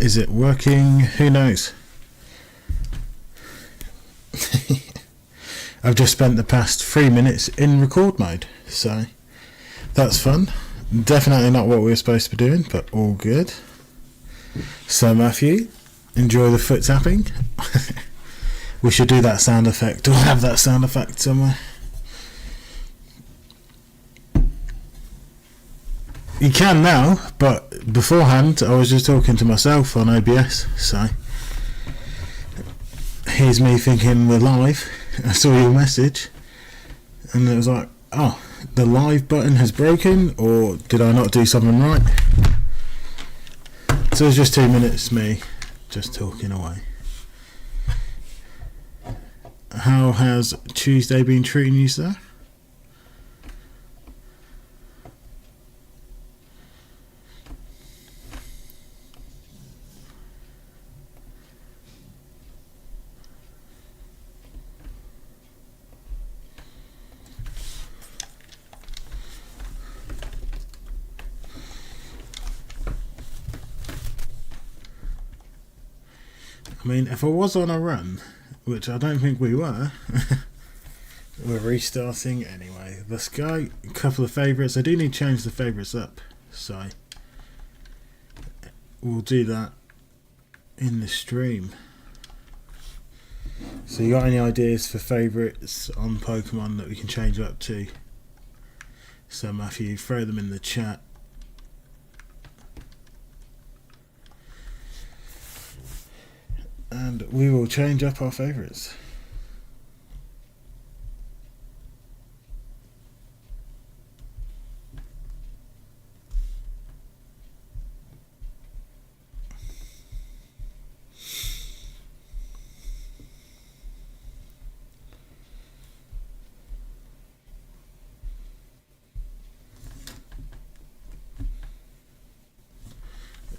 Is it working? Who knows? I've just spent the past 3 minutes in record mode, so that's fun. Definitely not what we were supposed to be doing, but all good. So Matthew, enjoy the foot tapping. We should do that sound effect, or have that sound effect somewhere. You can now, but beforehand I was just talking to myself on OBS, so here's me thinking we're live. I saw your message and it was like, oh, the live button has broken, or did I not do something right? So it's just 2 minutes me just talking away. How has Tuesday been treating you, sir? I mean, if I was on a run, which I don't think we were, we're restarting anyway. Let's go. A couple of favourites. I do need to change the favourites up, so we'll do that in the stream. So you got any ideas for favourites on Pokemon that we can change up to? So Matthew, throw them in the chat. And we will change up our favourites.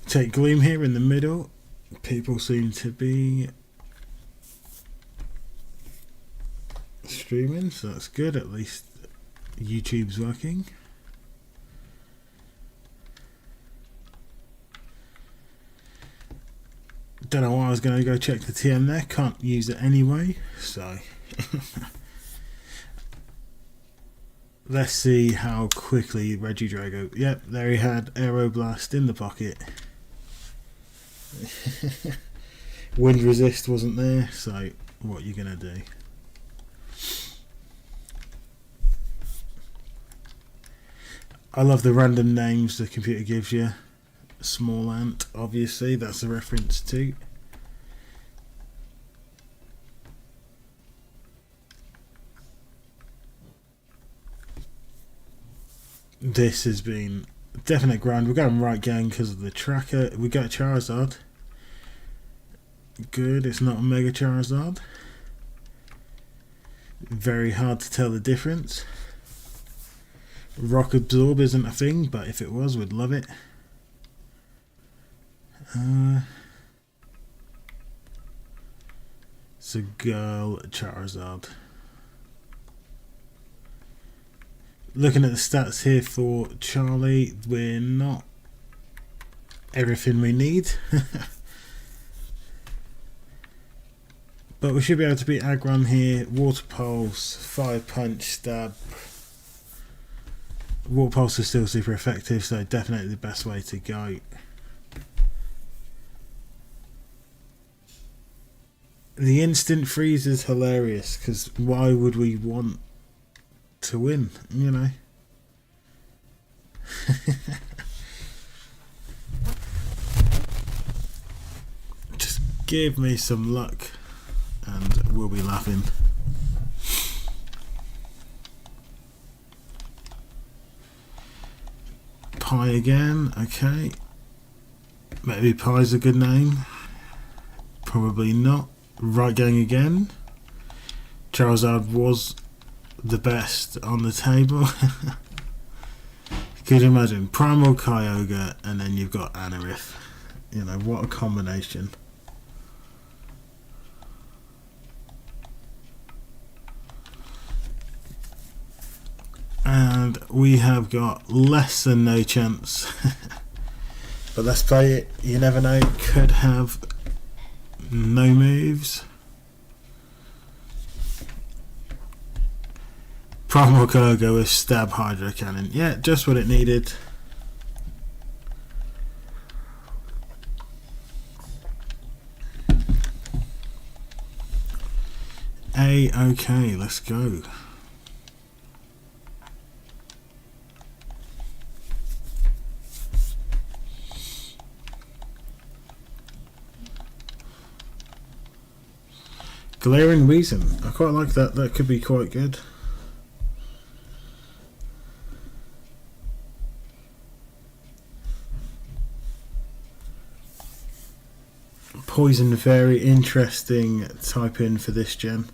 Take Gloom here in the middle. People seem to be streaming, so that's good. At least YouTube's working. Don't know why I was going to go check the TM there. Can't use it anyway, so let's see how quickly Regidrago. Yep, there he had Aeroblast in the pocket. Wind resist wasn't there, so what are you gonna do? I love the random names the computer gives you. Small ant, obviously, that's a reference to. This has been definite grind. We're going right gang because of the tracker. We got Charizard. Good, it's not a Mega Charizard. Very hard to tell the difference. Rock Absorb isn't a thing, but if it was, we'd love it. It's a girl Charizard. Looking at the stats here for Charlie, we're not everything we need. But we should be able to beat Aggron here. Water Pulse, Fire Punch, Stab. Water Pulse is still super effective, so definitely the best way to go. The instant freeze is hilarious, because why would we want to win, you know? Just give me some luck and we'll be laughing. Pie again, okay. Maybe Pie's a good name. Probably not. Right gang again. Charizard was the best on the table. Could you imagine? Primal Kyogre and then you've got Anorith. You know, what a combination. And we have got less than no chance But let's play it. You never know. Could have no moves. Primal Koga with Stab Hydro Cannon. Yeah, just what it needed. Okay, let's go. Glaring Reason. I quite like that. That could be quite good. Poison, very interesting type in for this gen.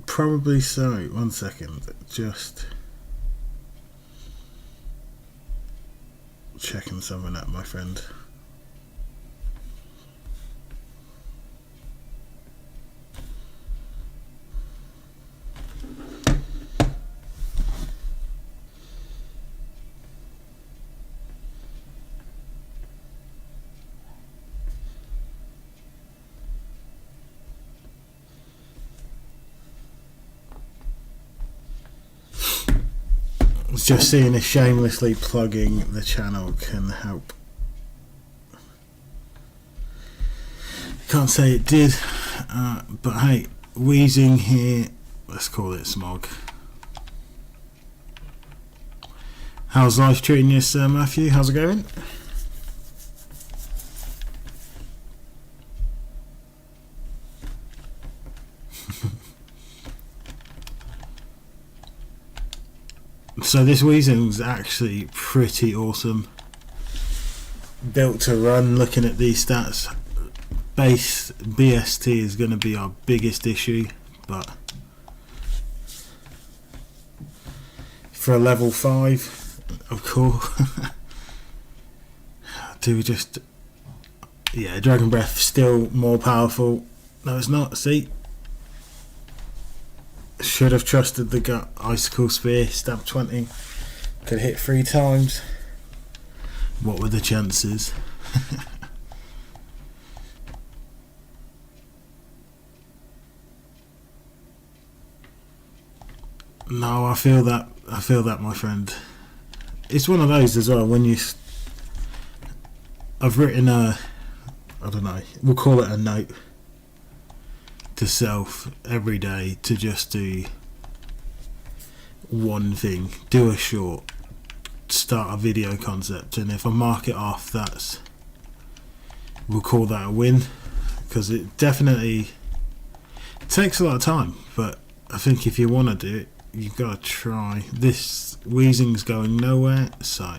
Probably so. 1 second. Just checking something out, my friend. Just seeing if shamelessly plugging the channel can help. Can't say it did, but hey, wheezing here. Let's call it smog. How's life treating you, Sir Matthew? How's it going? So this Weezing's actually pretty awesome. Built to run, looking at these stats. Base BST is going to be our biggest issue, but for a level 5, of course. Do we just... Yeah, Dragon Breath still more powerful. No, it's not. See? Should have trusted the gut. Icicle Spear, stab 20. Could hit 3 times. What were the chances? No, I feel that. I feel that, my friend. It's one of those as well. When you, I've written a, I don't know. We'll call it a note to self every day to just do one thing. Do a short. Start a video concept, and if I mark it off, that's, we'll call that a win, because it definitely takes a lot of time. But I think if you want to do it, you've got to try. This Weezing's going nowhere, so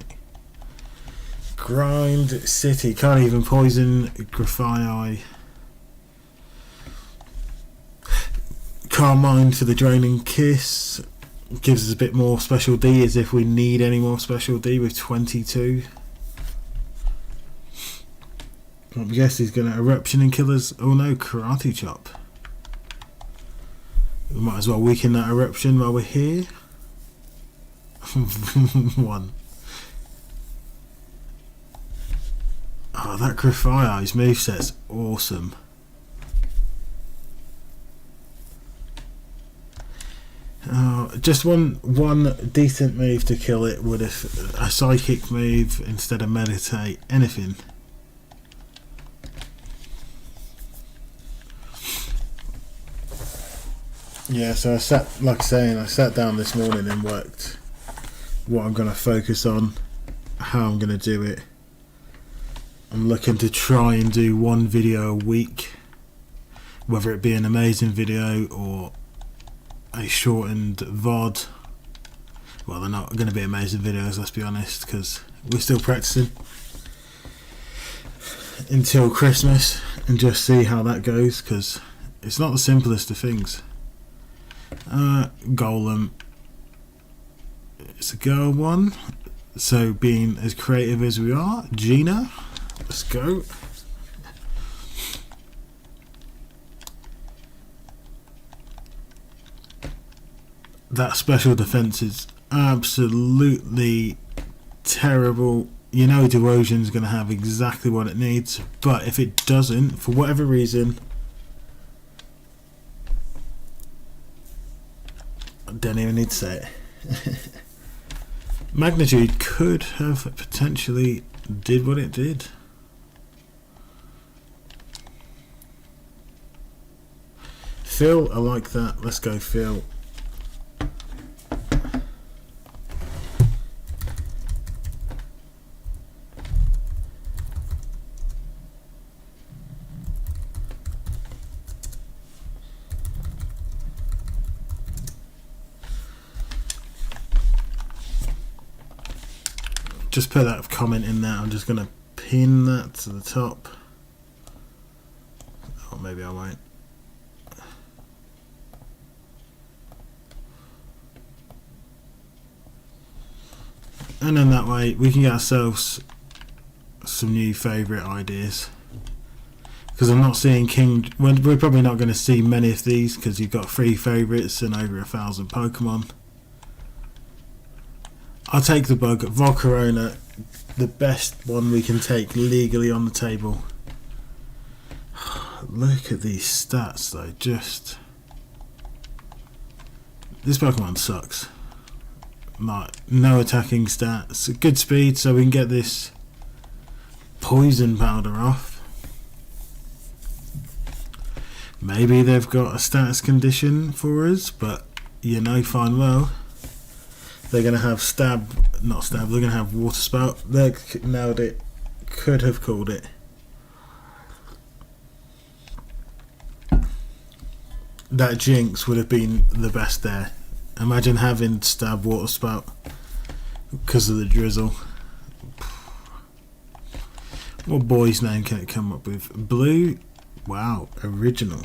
grind city. Can't even poison Grafii. Calm Mind for the draining kiss. gives us a bit more special D as if we need any more special D with 22. I guess he's going to eruption and kill us. Oh no, karate chop. We might as well weaken that eruption while we're here. 1. Oh, that Grafai's moveset's awesome. Just one decent move to kill it would have a psychic move instead of meditate, anything. Yeah, so I sat down this morning and worked what I'm going to focus on, how I'm going to do it. I'm looking to try and do 1 video a week, whether it be an amazing video or a shortened VOD. Well, they're not going to be amazing videos, let's be honest, because we're still practicing until Christmas and just see how that goes, because it's not the simplest of things. Golem, it's a girl one, so being as creative as we are, Gina, let's go. That special defense is absolutely terrible. You know Devotion's going to have exactly what it needs, but if it doesn't, for whatever reason, I don't even need to say it. Magnitude could have potentially did what it did. Phil, I like that. Let's go, Phil. Just put that comment in there. I'm just going to pin that to the top. Or maybe I won't. And then that way we can get ourselves some new favourite ideas. Because I'm not seeing King... We're probably not going to see many of these because you've got 3 favourites and over 1,000 Pokemon. I'll take the bug. Volcarona, the best one we can take legally on the table. Look at these stats though, just... This Pokemon sucks. Like, no attacking stats, good speed so we can get this poison powder off. Maybe they've got a status condition for us, but you know fine well they're going to have they're going to have water spout. They nailed it, could have called it. That Jinx would have been the best there. Imagine having stab, water spout because of the drizzle. What boy's name can it come up with? Blue? Wow, original.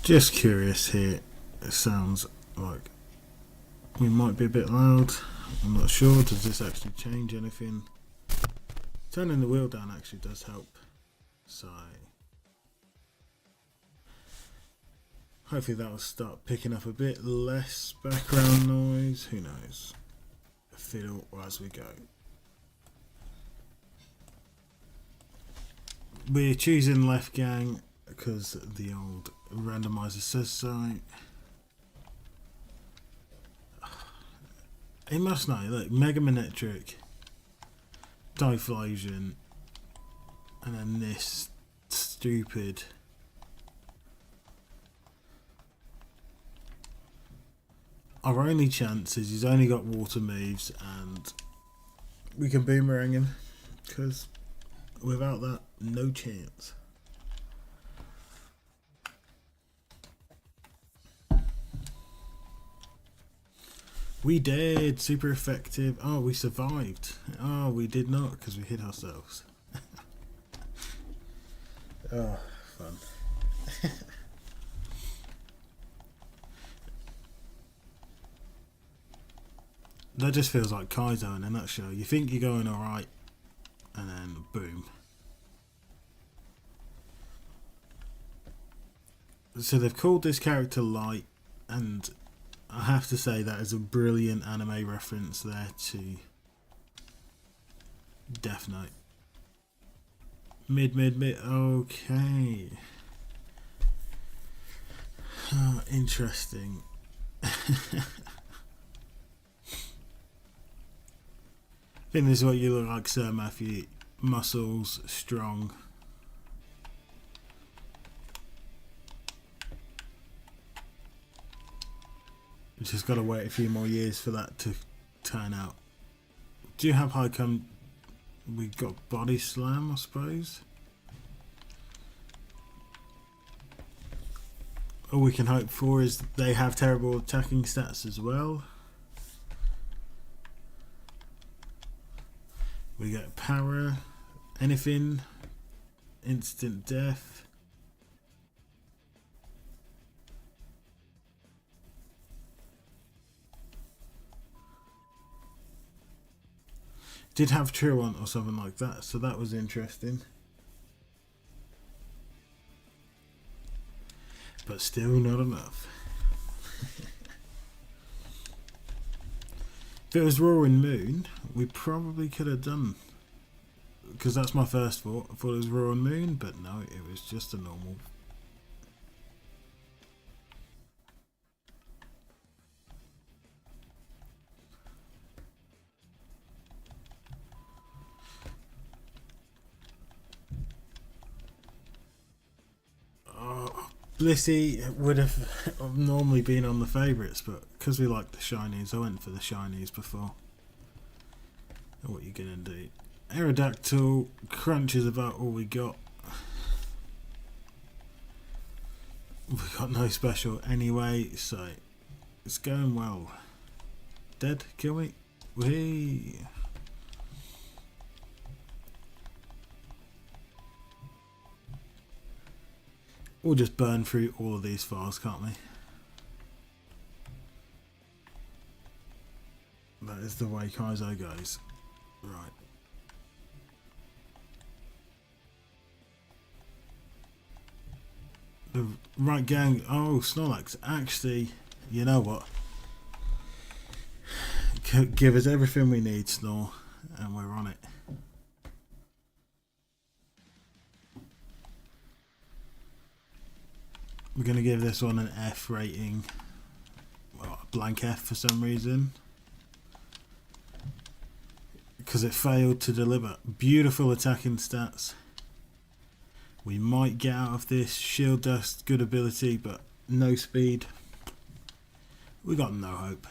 Just curious here. It sounds like we might be a bit loud. I'm not sure. Does this actually change anything? Turning the wheel down actually does help. So hopefully that will start picking up a bit less background noise. Who knows? Fiddle as we go. We're choosing left gang because the old randomizer says so. It must know. Look, Mega Manectric, Diffusion, and then this stupid. Our only chance is he's only got water moves and we can boomerang him, because without that, no chance. We did! Super effective. Oh, we survived. Oh, we did not because we hit ourselves. Oh, fun. That just feels like Kaizo in a nutshell. You think you're going alright, and then boom. So they've called this character Light, and I have to say that is a brilliant anime reference there to Death Note. Mid. Okay. Oh, interesting. I think this is what you look like, Sir Matthew. Muscles, strong. Just got to wait a few more years for that to turn out. Do you have high come? We got body slam, I suppose. All we can hope for is they have terrible attacking stats as well. We get power, anything, instant death. Did have Truant or something like that, so that was interesting. But still not enough. If it was Roaring Moon, we probably could have done, because that's my first thought. I thought it was Roaring Moon, but no, it was just a normal. Blissey would have normally been on the favourites, but because we like the shinies, I went for the shinies before. What are you going to do? Aerodactyl, Crunch is about all we got. We got no special anyway, so it's going well. Dead? Kill me? Whee! We'll just burn through all of these files, can't we? That is the way Kaizo goes. Right. The right gang. Oh, Snorlax. Actually, you know what? Give us everything we need, Snore, and we're on it. We're going to give this one an F rating. Well, a blank F for some reason. Because it failed to deliver. Beautiful attacking stats. We might get out of this. Shield Dust, good ability, but no speed. We got no hope.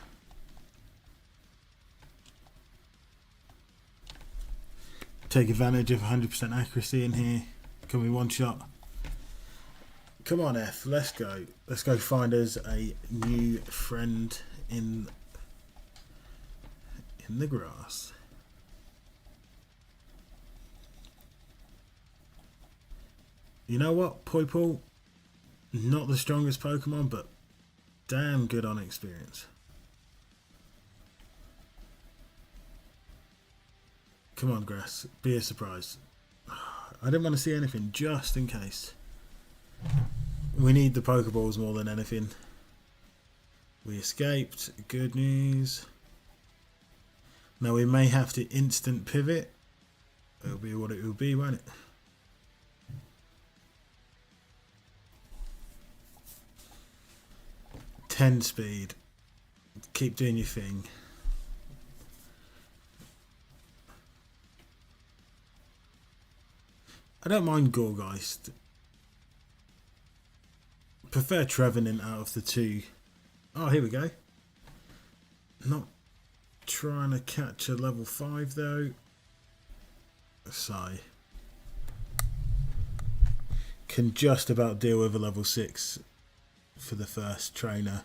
Take advantage of 100% accuracy in here. Can we one shot? Come on, F, let's go. Let's go find us a new friend in the grass. You know what, Poipole? Not the strongest Pokemon, but damn good on experience. Come on, Grass, be a surprise. I didn't want to see anything, just in case. We need the Pokeballs more than anything. We escaped. Good news. Now we may have to instant pivot. It'll be what it will be, won't it? "10 speed. Keep doing your thing." I don't mind Gorgeist. Prefer Trevenant out of the two. Oh, here we go. Not trying to catch a level 5 though. Sigh. Can just about deal with a level 6 for the first trainer.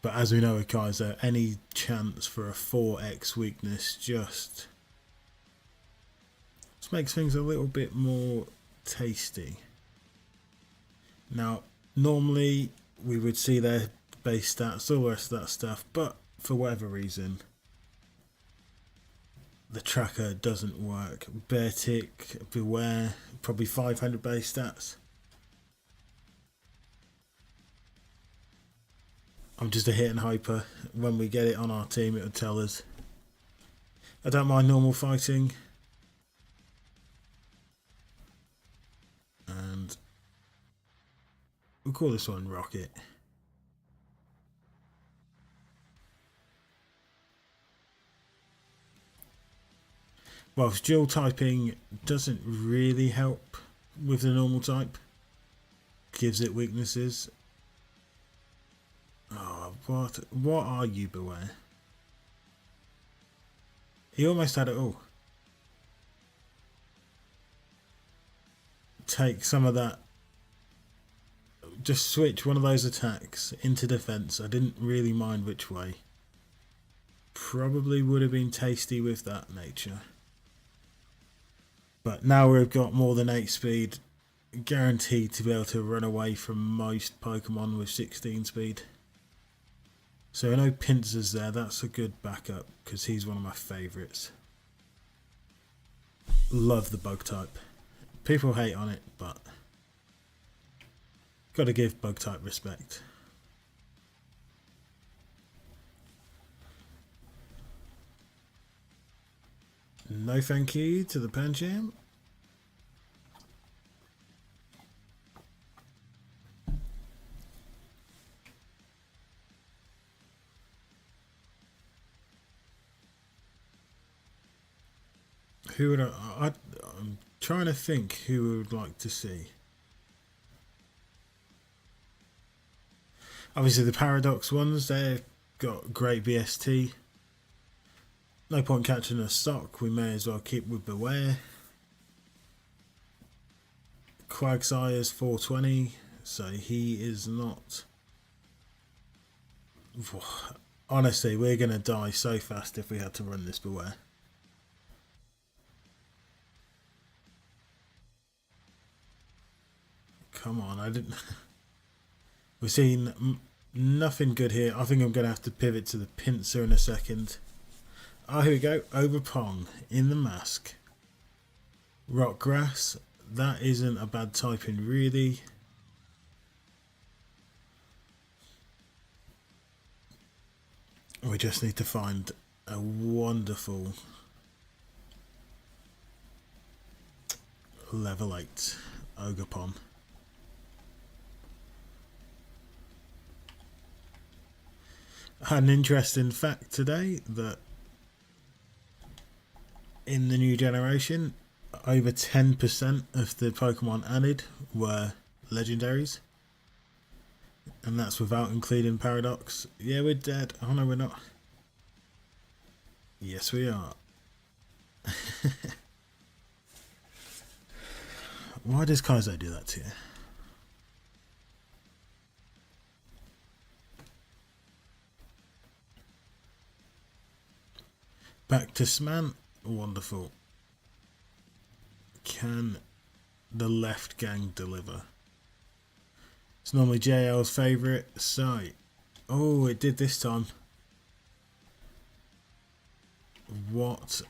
But as we know with Kaizo, any chance for a 4x weakness just makes things a little bit more tasty. Now, normally we would see their base stats, all the rest of that stuff, but for whatever reason, the tracker doesn't work. Bear tick, beware, probably 500 base stats. I'm just a hit and hyper. When we get it on our team, it will tell us. I don't mind normal fighting. And we'll call this one Rocket. Whilst dual typing doesn't really help with the normal type, gives it weaknesses. Oh, what are you, Beware? He almost had it all. Take some of that. Just switch one of those attacks into defense. I didn't really mind which way. Probably would have been tasty with that nature. But now we've got more than 8 speed, guaranteed to be able to run away from most Pokemon with 16 speed. So I know Pinsir's there, that's a good backup because he's one of my favourites. Love the bug type. People hate on it, but gotta give bug type respect. No thank you to the Pancham. Who would I'm trying to think who we would like to see. Obviously the Paradox ones, they've got great BST. No point catching a stock, we may as well keep with Beware. Quagsire's 420, so he is not... Honestly, we're going to die so fast if we had to run this Beware. Come on, I didn't... We're seeing nothing good here. I think I'm going to have to pivot to the Pinsir in a second. Oh, here we go. Overpong in the mask. Rock Grass. That isn't a bad typing, really. We just need to find a wonderful level 8 Ogerpon. I had an interesting fact today that in the new generation, over 10% of the Pokemon added were legendaries. And that's without including Paradox. Yeah, we're dead. Oh no, we're not. Yes, we are. Why does Kaizo do that to you? Back to Sman. Wonderful. Can the left gang deliver? It's normally JL's favourite, so... Oh, it did this time. What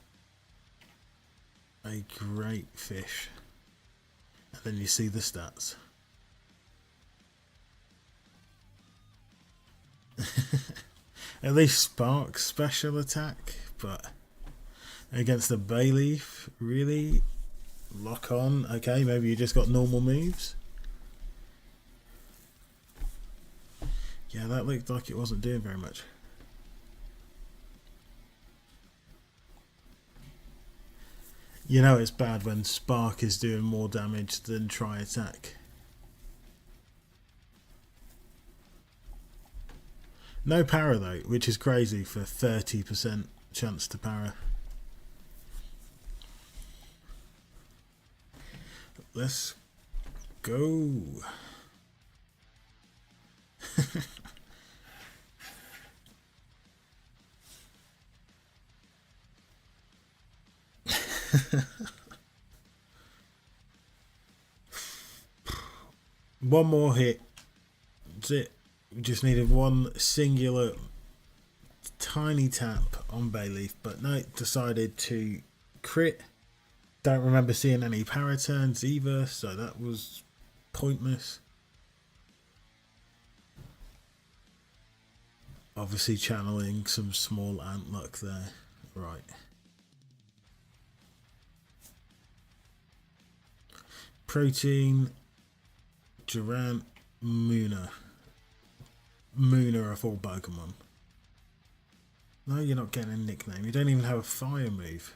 a great fish. And then you see the stats. At least Spark's special attack, but against the Bayleaf, really? Lock on. Okay, maybe you just got normal moves. Yeah, that looked like it wasn't doing very much. You know it's bad when Spark is doing more damage than Tri Attack. No para though, which is crazy for 30% chance to para. Let's go. One more hit. That's it. We just needed one singular tiny tap on Bayleaf, but no, decided to crit. Don't remember seeing any power turns either, so that was pointless. Obviously channeling some small ant luck there. Right. Protein, Durant, Mooner. Mooner of all Pokemon. No, you're not getting a nickname. You don't even have a fire move.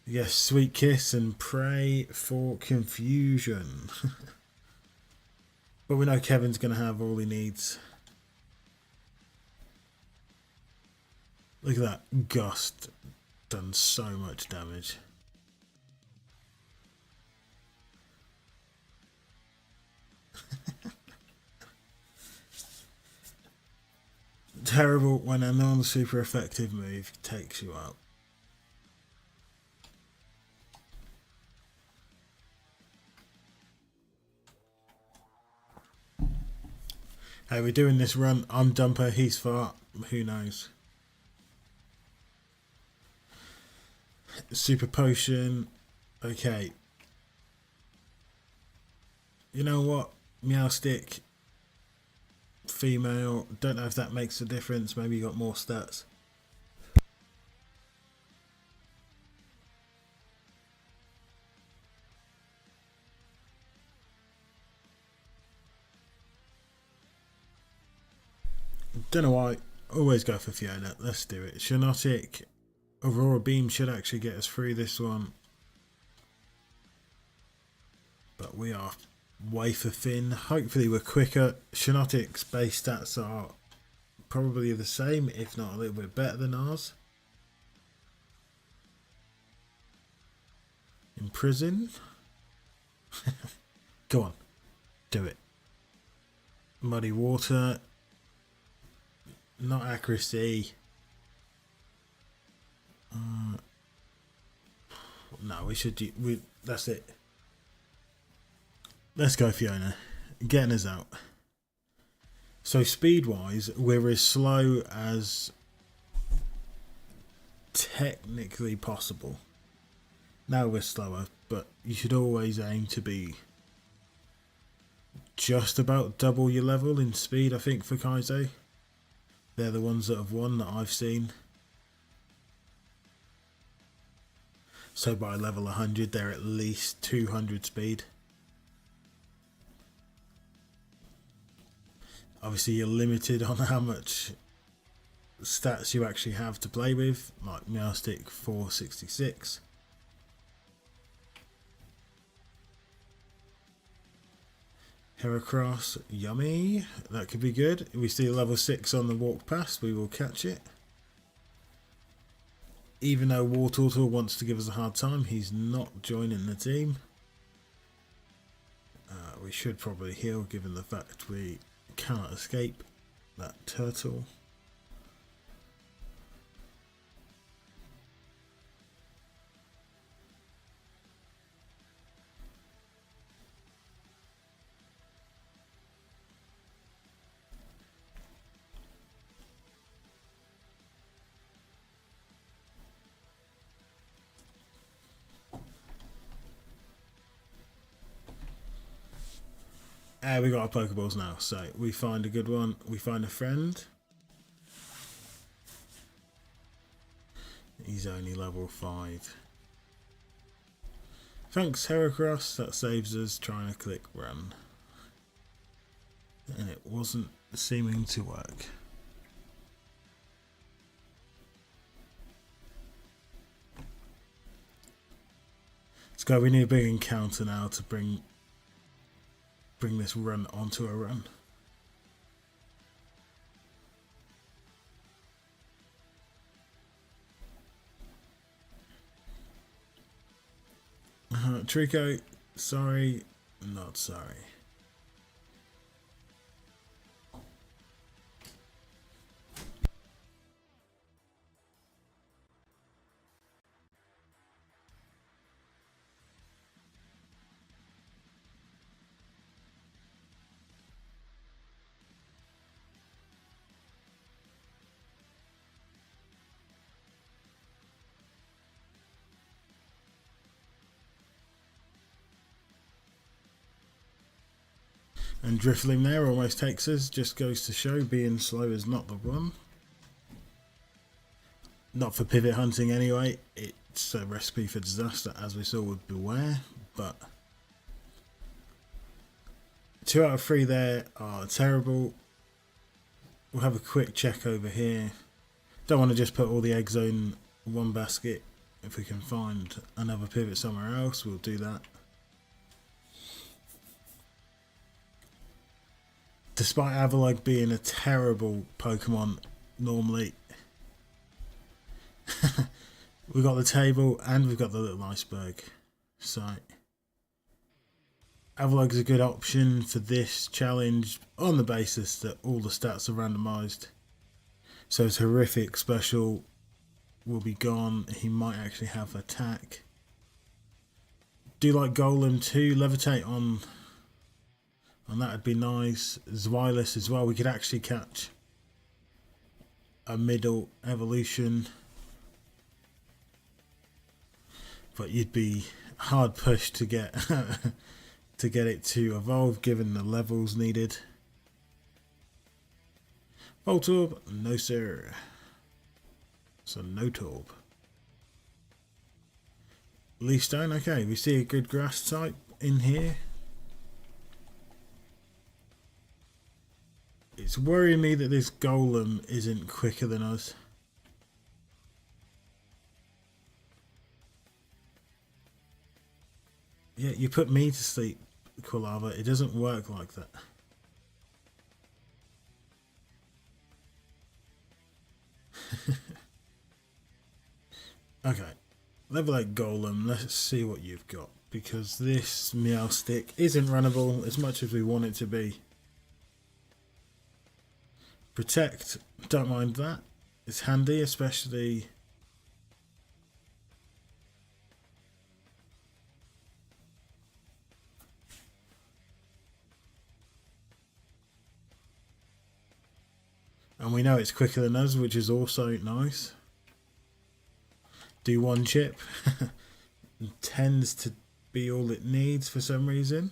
Yes, Sweet Kiss and pray for confusion. But we know Kevin's going to have all he needs. Look at that. Gust. Done so much damage. Terrible when a non-super effective move takes you out. Hey, we're doing this run. I'm Dumper, he's Fart. Who knows? Super Potion. Okay. You know what? Meowstick. Female. Don't know if that makes a difference. Maybe you got more stats. Don't know why. Always go for Fiona. Let's do it. Shinotic. Aurora Beam should actually get us through this one. But we are wafer thin. Hopefully we're quicker. Shinotic's base stats are probably the same, if not a little bit better than ours. Imprison. Go on. Do it. Muddy Water. Not accuracy. No, we should do... that's it. Let's go Fiona. Getting us out. So speed-wise, we're as slow as technically possible. Now we're slower, but you should always aim to be just about double your level in speed, I think, for Kaizo. They're the ones that have won that I've seen. So by level 100, they're at least 200 speed. Obviously, you're limited on how much stats you actually have to play with, like Meowstick 466. Heracross, yummy. That could be good. We see level 6 on the walk past, we will catch it. Even though Wartortle wants to give us a hard time, he's not joining the team. We should probably heal given the fact we cannot escape that turtle. We got our Pokeballs now, so we find a good one, we find a friend. He's only level 5. Thanks Heracross, that saves us trying to click run. And it wasn't seeming to work. Let's go, we need a big encounter now to bring this run onto a run. Trico, sorry, not sorry. And Driftling there almost takes us. Just goes to show being slow is not the one. Not for pivot hunting anyway. It's a recipe for disaster, as we saw with Beware. But 2 out of 3 there are terrible. We'll have a quick check over here. Don't want to just put all the eggs in one basket. If we can find another pivot somewhere else, we'll do that. Despite Avalugg being a terrible Pokemon normally, we've got the table and we've got the little iceberg. So Avalugg is a good option for this challenge on the basis that all the stats are randomised. So his horrific special will be gone. He might actually have attack. Do like Golem too. Levitate on that would be nice. Zweilous as well. We could actually catch a middle evolution. But you'd be hard pushed to get to get it to evolve given the levels needed. Voltorb, no sir. So no Torb. Leaf Stone, okay, we see a good grass type in here. It's worrying me that this Golem isn't quicker than us. Yeah, you put me to sleep, Quilava. It doesn't work like that. Okay, level 8 Golem, let's see what you've got. Because this Meowstic isn't runnable as much as we want it to be. Protect, don't mind that. It's handy, especially... And we know it's quicker than us, which is also nice. Do 1 chip. Tends to be all it needs for some reason.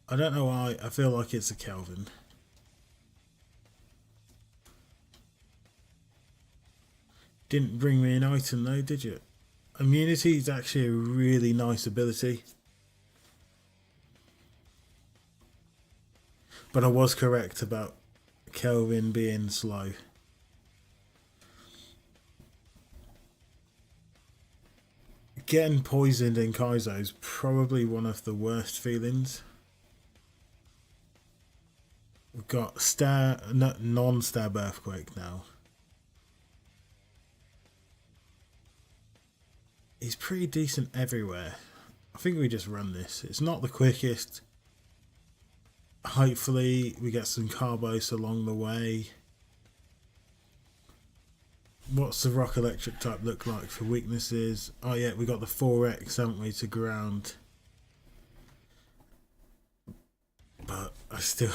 I don't know why, I feel like it's a Kelvin. Didn't bring me an item though, did you? Immunity is actually a really nice ability. But I was correct about Kelvin being slow. Getting poisoned in Kaizo is probably one of the worst feelings. We've got non-stab earthquake now. He's pretty decent everywhere. I think we just run this. It's not the quickest. Hopefully we get some carbos along the way. What's the rock electric type look like for weaknesses? Oh yeah, we got the 4x, haven't we, to ground. But I still...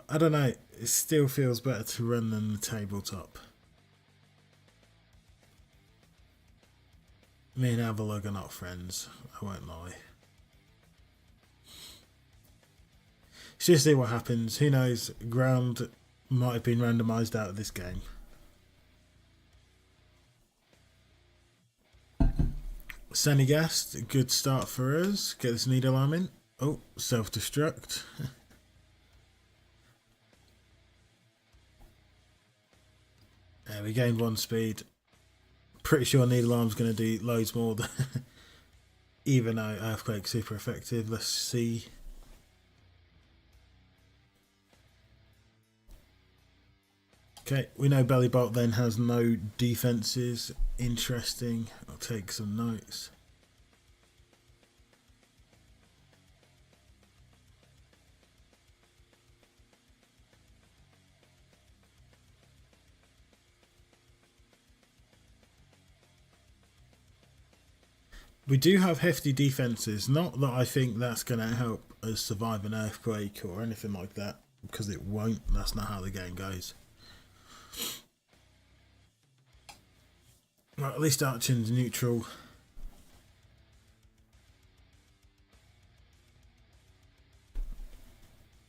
I don't know. It still feels better to run than the tabletop. Me and Avalugg are not friends, I won't lie. Let's just see what happens. Who knows? Ground might have been randomised out of this game. Senegast, good start for us. Get this needle arm in. Oh, self-destruct. We gained 1 speed. Pretty sure needle arm's going to do loads more than even though earthquake's super effective. Let's see. Okay, we know Belly Bolt then has no defenses. Interesting. I'll take some notes. We do have hefty defenses. Not that I think that's going to help us survive an earthquake or anything like that. because it won't. That's not how the game goes. Right, at least Archon's neutral.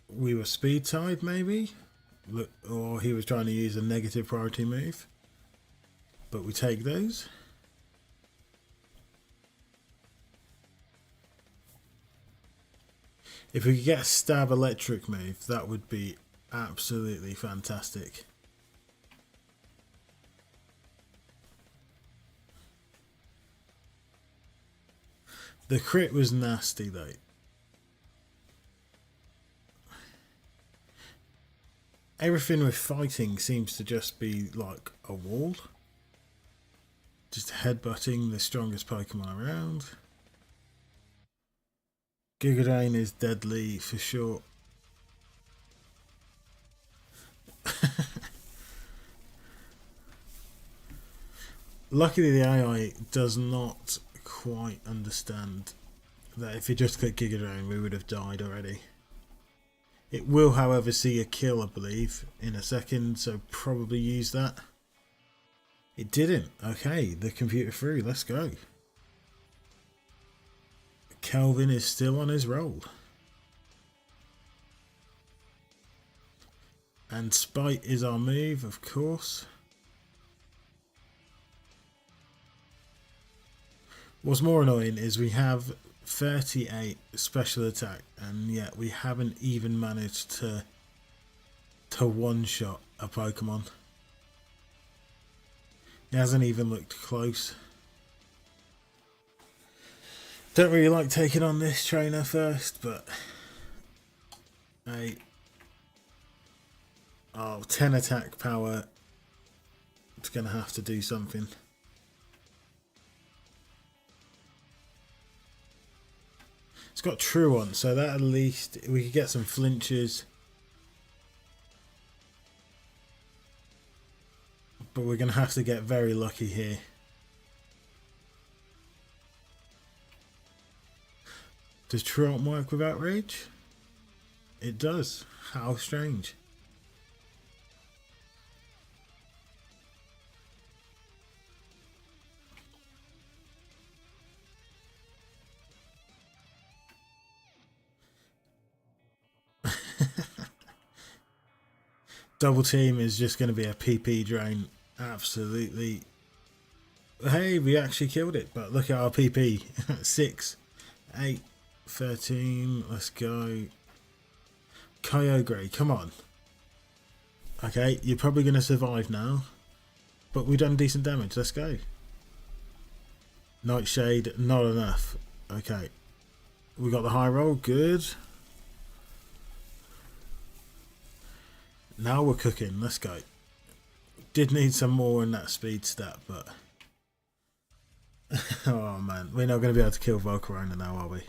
We were speed tied, maybe? Or he was trying to use a negative priority move. But we take those. If we could get a stab electric move, that would be absolutely fantastic. The crit was nasty though. Everything with fighting seems to just be like a wall. Just headbutting the strongest Pokemon around. Giga is deadly for sure. Luckily the AI does not quite understand that if you just click Giga we would have died already. It will, however, see a kill, I believe, in a second, so probably use that. It didn't. Okay, the computer through. Let's go. Kelvin is still on his roll. And Spite is our move, of course. What's more annoying is we have 38 special attack, and yet we haven't even managed to one-shot a Pokemon. It hasn't even looked close. Don't really like taking on this trainer first, but hey, 10 attack power. It's gonna have to do something. It's got true on, so that at least we could get some flinches. But we're going to have to get very lucky here. Does true on work with outrage? It does. How strange. Double team is just going to be a PP drain. Absolutely. Hey, we actually killed it, but look at our PP. 6, 8, 13. Let's go. Kyogre, come on. Okay, you're probably going to survive now, but we've done decent damage. Let's go. Nightshade, not enough. Okay. We got the high roll. Good. Now we're cooking. Let's go. Did need some more in that speed stat, but oh man, we're not going to be able to kill Volcarona now, are we?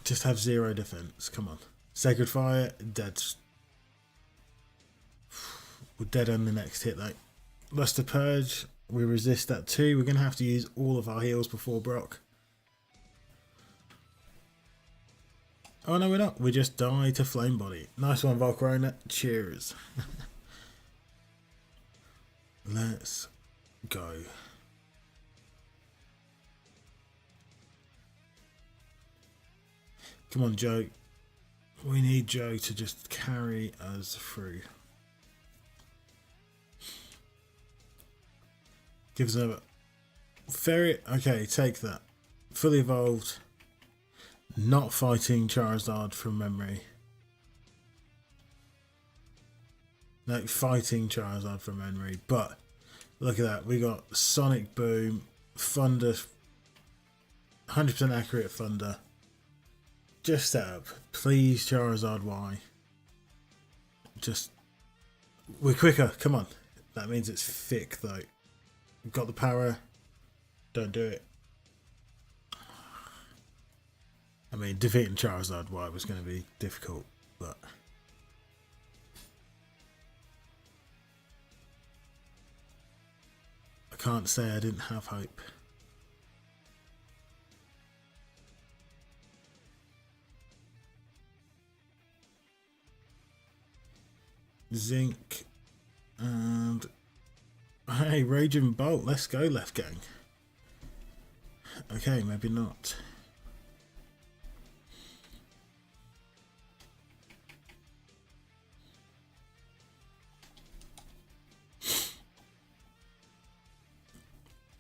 Just have 0 defense. Come on. Sacred Fire, dead. We're dead on the next hit though. Luster Purge, we resist that too. We're going to have to use all of our heals before Brock. Oh no, we're not. We just die to Flame Body. Nice one, Volcarona. Cheers. Let's go. Come on, Joe. We need Joe to just carry us through. Give us a Ferret. Okay, take that. Fully evolved. Not fighting Charizard from memory. No, fighting Charizard from memory. But look at that. We got Sonic Boom, Thunder, 100% accurate Thunder. Just set up. Please, Charizard Y. Just. We're quicker. Come on. That means it's thick though. We've got the power. Don't do it. I mean, defeating Charizard Y was going to be difficult, but I can't say I didn't have hope. zinc, and hey, Raging Bolt, let's go, left gang. Okay, maybe not.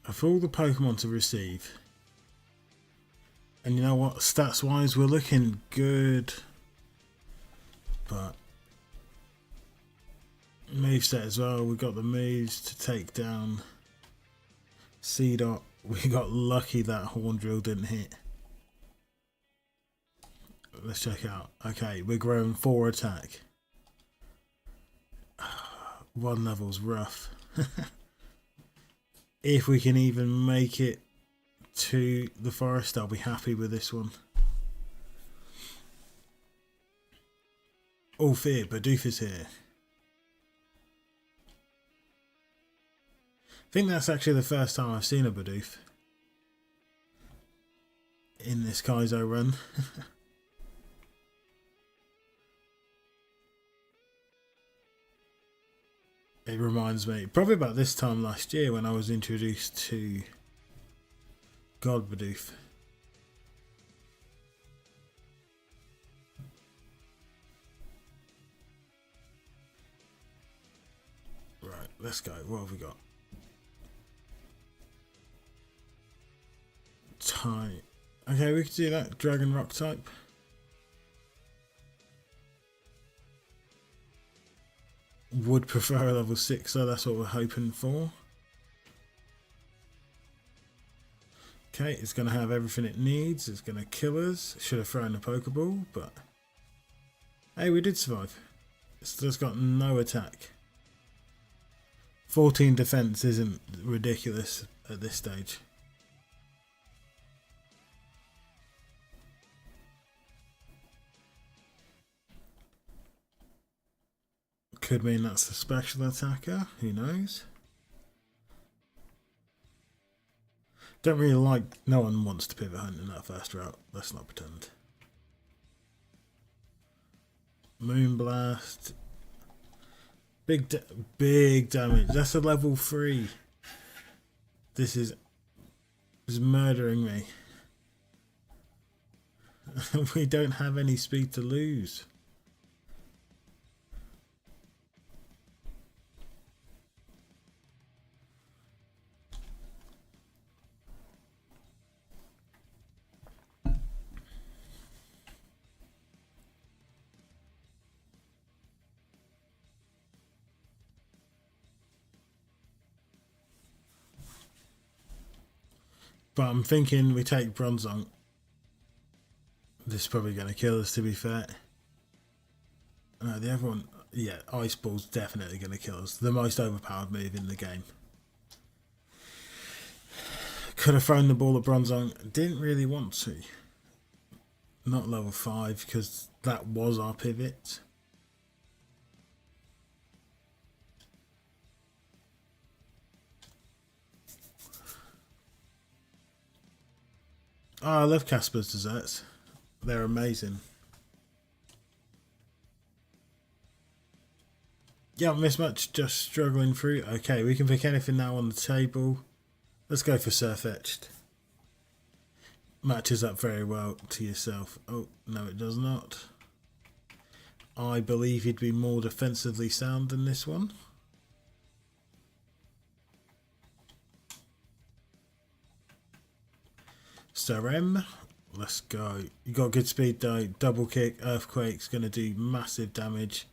Of all the Pokemon to receive, and you know what, stats wise we're looking good, but moveset as well, we got the moves to take down C-Dot. We got lucky that Horn Drill didn't hit. Let's check out. Okay, we're growing 4 attack. 1 level's rough. If we can even make it to the forest, I'll be happy with this one. All fear, Bidoof is here. I think that's actually the first time I've seen a Bidoof in this Kaizo run. It reminds me, probably about this time last year when I was introduced to God Bidoof. Right, let's go. What have we got? Type. Okay, we can do that. Dragon Rock type. Would prefer a level 6, so that's what we're hoping for. Okay, it's going to have everything it needs. It's going to kill us. Should have thrown a Pokeball, but hey, we did survive. It's just got no attack. 14 defense isn't ridiculous at this stage. Could mean that's the special attacker, who knows? Don't really like, no one wants to pivot hunt in that first route, let's not pretend. Moonblast. Big damage, that's a level 3. This is murdering me. We don't have any speed to lose. But I'm thinking we take Bronzong. This is probably going to kill us, to be fair. No, the other one, yeah, Ice Ball's definitely going to kill us. The most overpowered move in the game. Could have thrown the ball at Bronzong. Didn't really want to. Not level 5, because that was our pivot. Oh, I love Casper's desserts. They're amazing. Yeah, not missed much, just struggling through. Okay, we can pick anything now on the table. Let's go for Surf Etched. Matches up very well to yourself. Oh, no it does not. I believe he'd be more defensively sound than this one. Sarem, let's go. You got good speed though. Double kick, Earthquake's going to do massive damage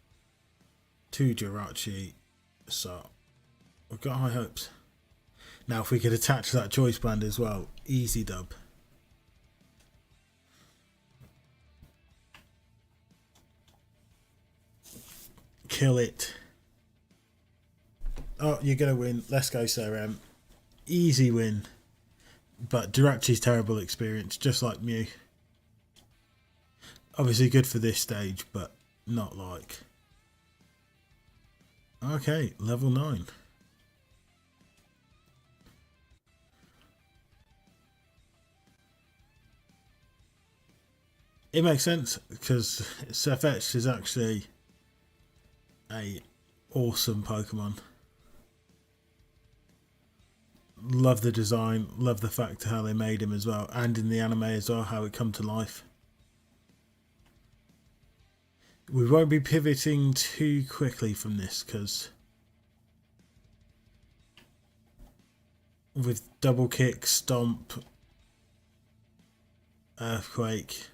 to Jirachi. So, we've got high hopes. Now, if we could attach that Choice Band as well, easy dub. Kill it. Oh, you're going to win. Let's go, Sarem. Easy win. But Jirachi's terrible experience, just like Mew. Obviously good for this stage, but not like. Okay, level 9. It makes sense, because Surf Etched is actually a awesome Pokemon. Love the design, love the fact how they made him as well, and in the anime as well, how it come to life. We won't be pivoting too quickly from this because with double kick, stomp, earthquake,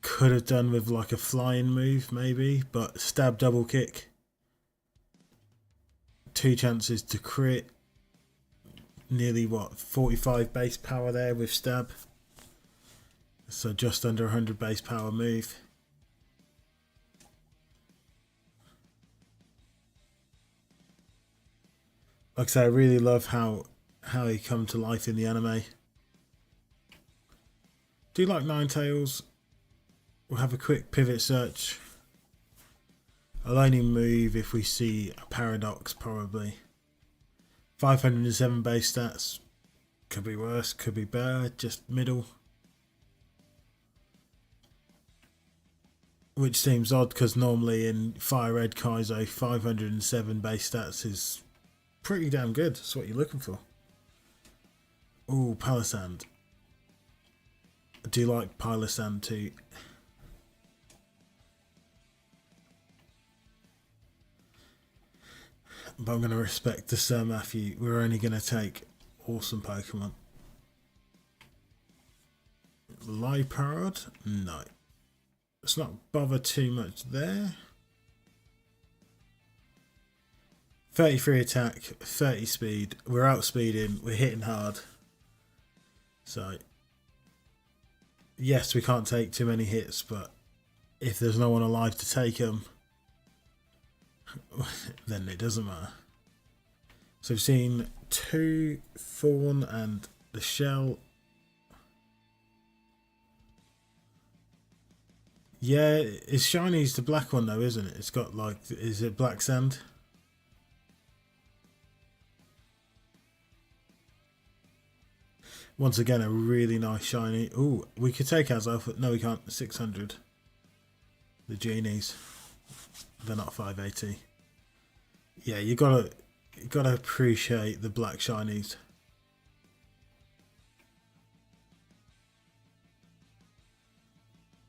could have done with like a flying move maybe, but stab, double kick, 2 chances to crit, nearly 45 base power there with stab, so just under 100 base power move. Like I say, I really love how he come to life in the anime. Do you like Ninetales? We'll have a quick pivot search. I'll only move if we see a paradox, probably. 507 base stats. Could be worse, could be better, just middle. Which seems odd because normally in Fire Red Kaizo, 507 base stats is pretty damn good. That's what you're looking for. Ooh, Palisand. I do like Palisand too. But I'm going to respect to Sir Matthew. We're only going to take awesome Pokemon. Liepard? No. Let's not bother too much there. 33 attack, 30 speed. We're outspeeding, we're hitting hard. So, yes, we can't take too many hits, but if there's no one alive to take them, then it doesn't matter. So we've seen 2 Thorn and the Shell. Yeah, it's Shiny's the black one though, isn't it? It's got like, is it Black Sand? Once again, a really nice shiny. Ooh, we could take ours off. No, we can't. 600. The genies. They're not 580. Yeah, you gotta appreciate the black shinies.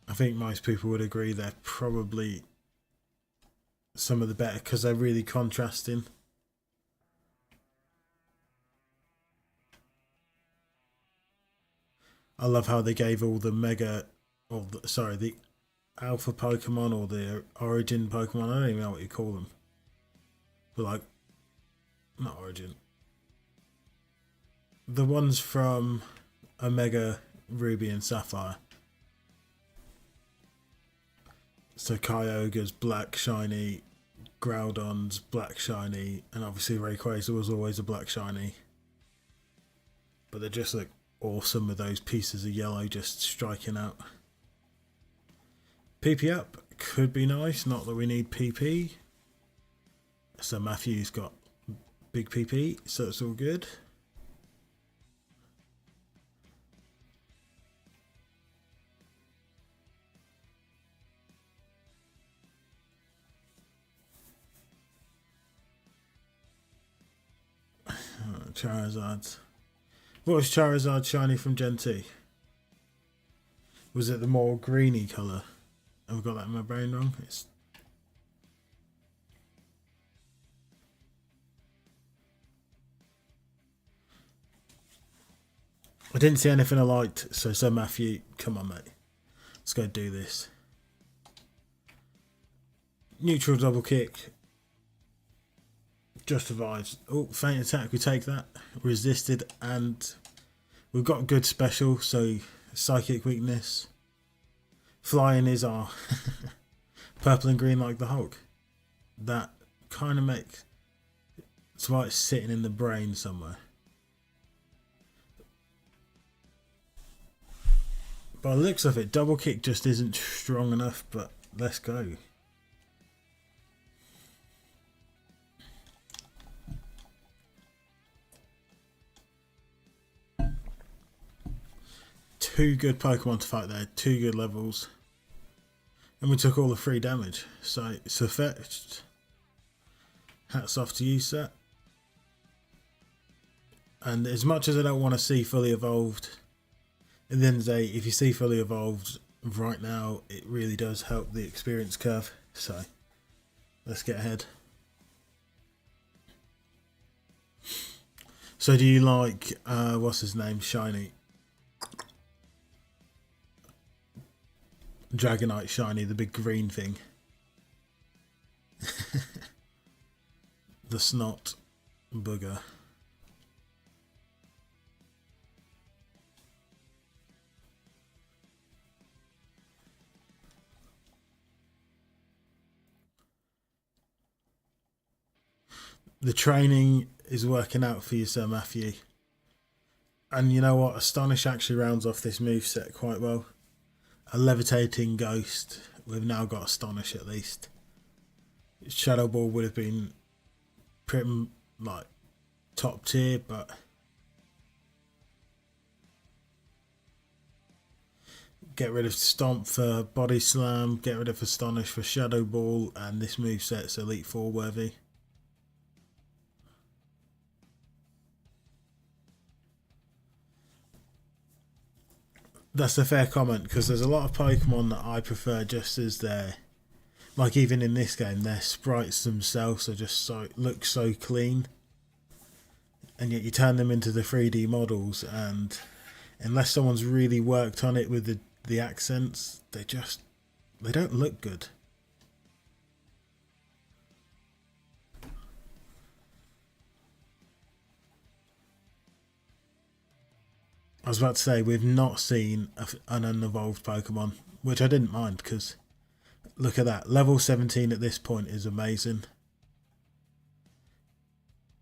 I think most people would agree they're probably some of the better because they're really contrasting. I love how they gave all the mega, or the alpha Pokemon or the origin Pokemon. I don't even know what you call them. But like, not origin. The ones from Omega Ruby and Sapphire. So Kyogre's black shiny, Groudon's black shiny, and obviously Rayquaza was always a black shiny. But they just look awesome with those pieces of yellow just striking out. PP up could be nice, not that we need PP. So Matthew's got big PP, so it's all good. Charizard. What was Charizard shiny from Gen 2? Was it the more greeny colour? Have I got that in my brain wrong? I didn't see anything I liked, so Sir Matthew, come on mate. Let's go do this. Neutral double kick. Just survives. Oh, faint attack, we take that. Resisted, and we've got good special, so psychic weakness. Flying is our purple and green like the Hulk. That kind of makes it's why it's sitting in the brain somewhere. By the looks of it, double kick just isn't strong enough, but let's go. Two good Pokemon to fight there, 2 good levels. And we took all the free damage. So it's fetched. Hats off to you, sir. And as much as I don't want to see fully evolved, at the end of the day, if you see fully evolved right now, it really does help the experience curve. So let's get ahead. So do you like, what's his name, Shiny? Dragonite Shiny, the big green thing. The snot booger. The training is working out for you, Sir Matthew. And you know what? Astonish actually rounds off this moveset quite well. A levitating ghost. We've now got Astonish at least. Shadow Ball would have been pretty like top tier, but get rid of Stomp for Body Slam, get rid of Astonish for Shadow Ball, and this moveset's Elite Four worthy. That's a fair comment, because there's a lot of Pokemon that I prefer just as they're, like even in this game, their sprites themselves are just look so clean, and yet you turn them into the 3D models, and unless someone's really worked on it with the accents, they don't look good. I was about to say, we've not seen an unevolved Pokemon, which I didn't mind, because look at that. Level 17 at this point is amazing.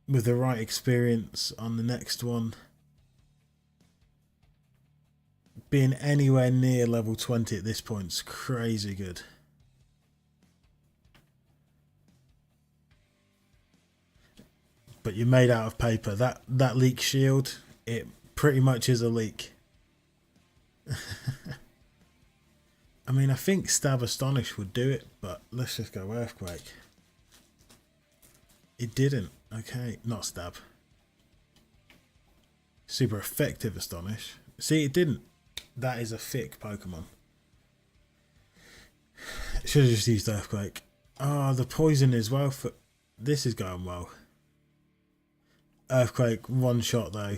With the right experience on the next one, being anywhere near level 20 at this point is crazy good. But you're made out of paper. That leak shield, it pretty much is a leak. I mean, I think Stab Astonish would do it, but let's just go Earthquake. It didn't. Okay, not Stab. Super effective Astonish. See, it didn't. That is a thick Pokemon. Should have just used Earthquake. Ah, the poison as well. This is going well. Earthquake, one shot though.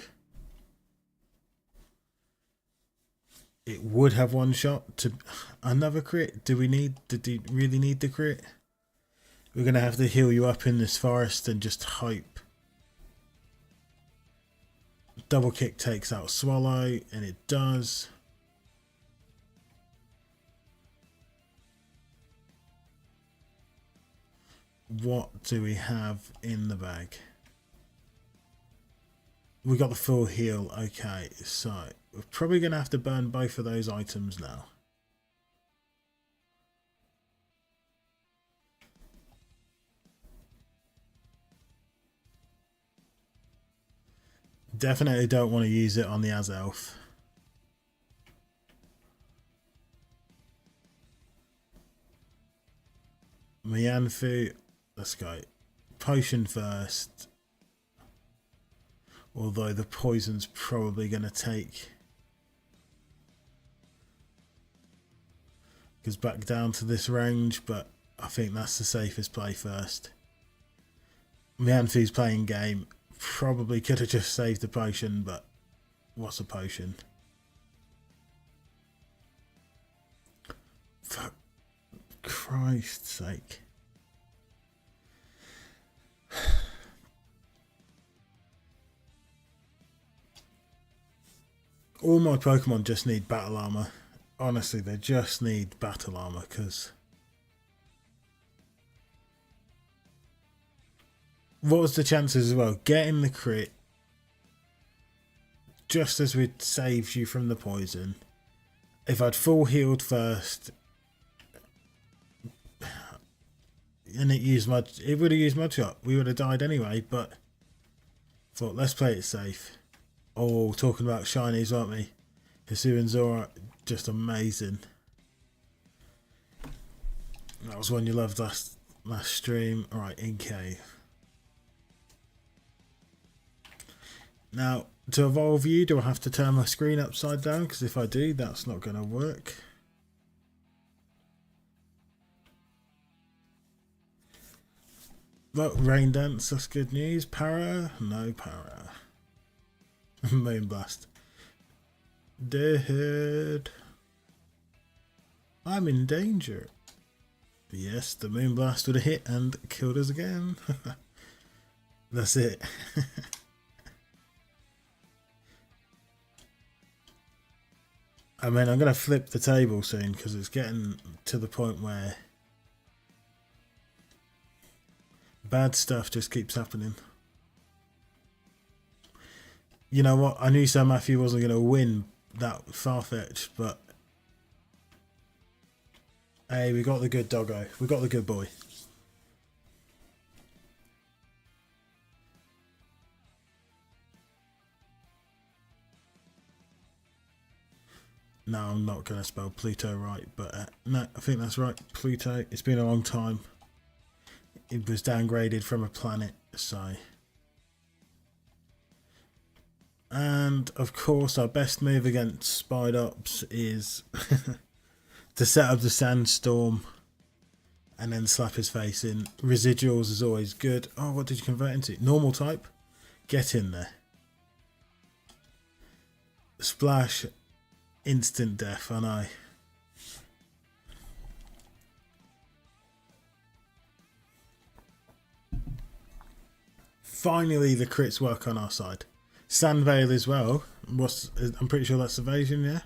It would have one shot to another crit. Did you really need the crit? We're going to have to heal you up in this forest and just hope. Double kick takes out Swallow, and it does. What do we have in the bag? We got the full heal. Okay, so we're probably going to have to burn both of those items now. Definitely don't want to use it on the Azelf. Mianfu, let's go. Potion first. Although the poison's probably going to take. Goes back down to this range, but I think that's the safest play first. Mianfu's playing game. Probably could have just saved the potion, but what's a potion? For Christ's sake. All my Pokemon just need battle armor. Honestly, they just need battle armor, because what was the chances as well? Getting the crit just as we'd saved you from the poison. If I'd full healed first and it would have used Mudshot. We would have died anyway, but thought let's play it safe. Oh, talking about shinies, aren't we? Hisu and Zora, just amazing. That was one you loved last stream. Alright, in cave. Now, to evolve you, do I have to turn my screen upside down? Because if I do, that's not going to work. Look, rain dance, that's good news. Para? No para. Moonblast. Dead. I'm in danger. Yes, the moonblast would have hit and killed us again. That's it. I mean, I'm going to flip the table soon because it's getting to the point where bad stuff just keeps happening. You know what? I knew Sir Matthew wasn't going to win that far-fetched, but hey, we got the good doggo. We got the good boy. No, I'm not going to spell Pluto right, but no, I think that's right. Pluto. It's been a long time. It was downgraded from a planet, so. And of course, our best move against Spidops is to set up the sandstorm and then slap his face in. Residuals is always good. Oh, what did you convert into? Normal type? Get in there. Splash. Instant death, I know. Finally, the crits work on our side. Sandvale as well. I'm pretty sure that's evasion, yeah?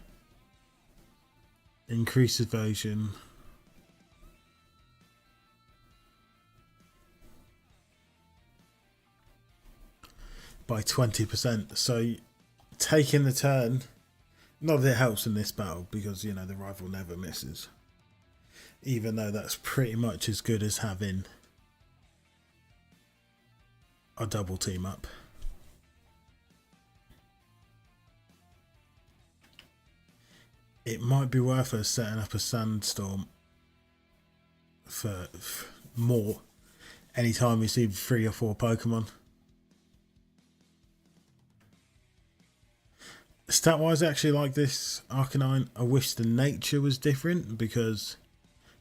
Increase evasion. By 20%. So, taking the turn. Not that it helps in this battle because, you know, the rival never misses. Even though that's pretty much as good as having a double team up. It might be worth us setting up a sandstorm for more anytime we see 3 or 4 Pokemon. Stat-wise, I actually like this Arcanine. I wish the nature was different because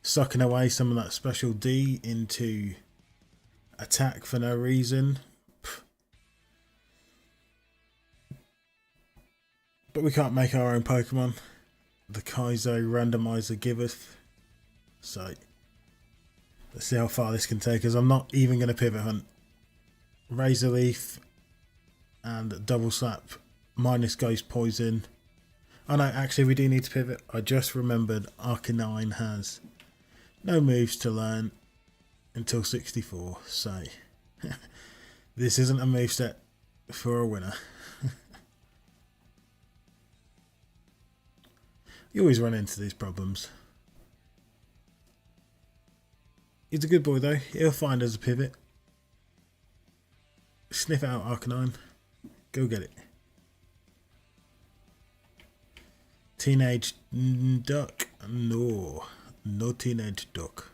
sucking away some of that special D into attack for no reason. But we can't make our own Pokemon. The Kaizo randomizer giveth. So, let's see how far this can take us. I'm not even going to pivot hunt. Razor Leaf and Double Slap. Minus Ghost Poison. Oh no, actually we do need to pivot. I just remembered Arcanine has no moves to learn until 64. So this isn't a moveset for a winner. You always run into these problems. He's a good boy though. He'll find us a pivot. Sniff it out, Arcanine. Go get it. Teenage duck? No. No teenage duck.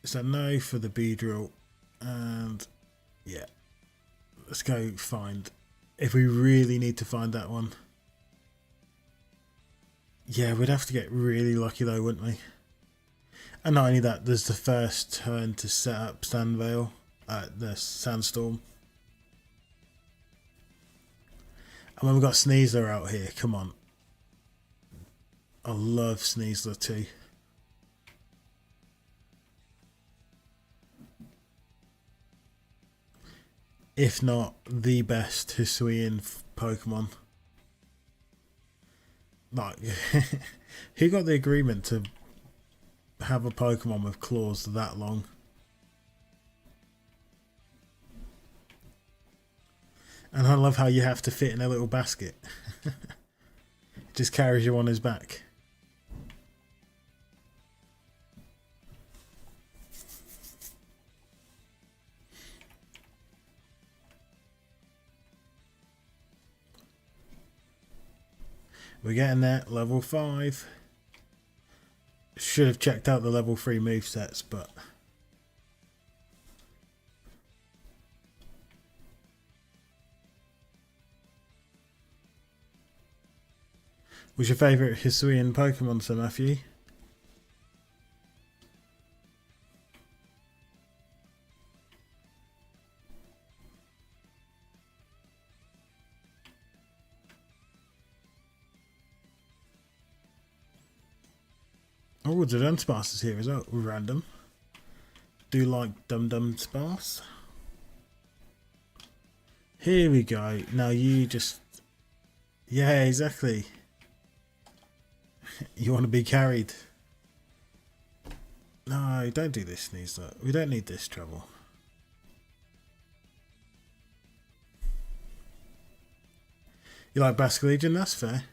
So no for the Beedrill. And yeah. Let's go find. If we really need to find that one. Yeah, we'd have to get really lucky though, wouldn't we? And not only that, there's the first turn to set up Sandvale. The Sandstorm. And when we've got Sneasler out here, come on. I love Sneasler too. If not the best Hisuian Pokemon. Like, who got the agreement to have a Pokemon with claws that long? And I love how you have to fit in a little basket. It just carries you on his back. We're getting there, level 5. Should have checked out the level 3 movesets, but Was your favourite Hisuian Pokemon, Sir Matthew? Oh, the Dunsparce is here as well. Random. Do like Dum Sparse. Here we go. Now you just... Yeah, exactly. You want to be carried. No, don't do this, Nuzlocke. We don't need this trouble. You like Basque Legion? That's fair.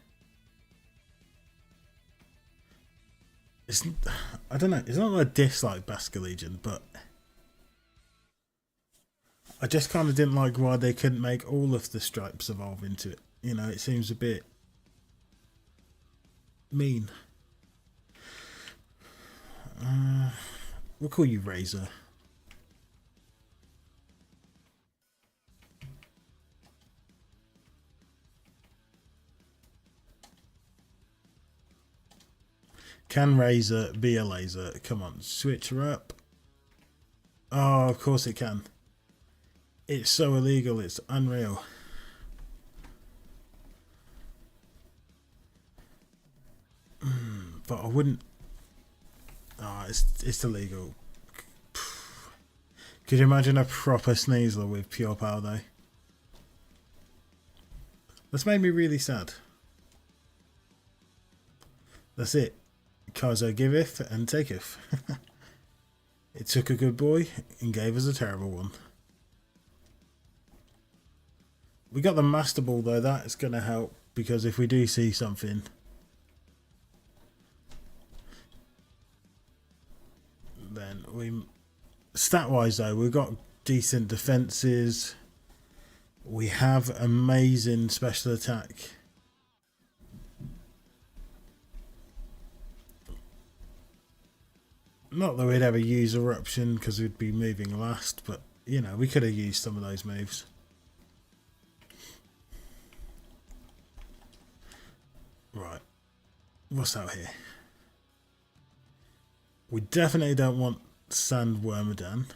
I don't know. It's not that I dislike Basque Legion, but I just kind of didn't like why they couldn't make all of the stripes evolve into it. You know, it seems a bit mean. We'll call you Razor. Can Razor be a laser? Come on, switch her up. Oh, of course it can. It's so illegal, it's unreal. But I wouldn't... Oh, it's illegal. Could you imagine a proper Sneasler with pure power though? That's made me really sad. That's it. Kaizo giveth and taketh. It took a good boy and gave us a terrible one. We got the Master Ball though, that's going to help, because if we do see something, then we... Stat wise though, we've got decent defences. We have amazing special attack. Not that we'd ever use Eruption because we'd be moving last, but you know, we could have used some of those moves. Right, what's out here? We definitely don't want Sand Wormadam.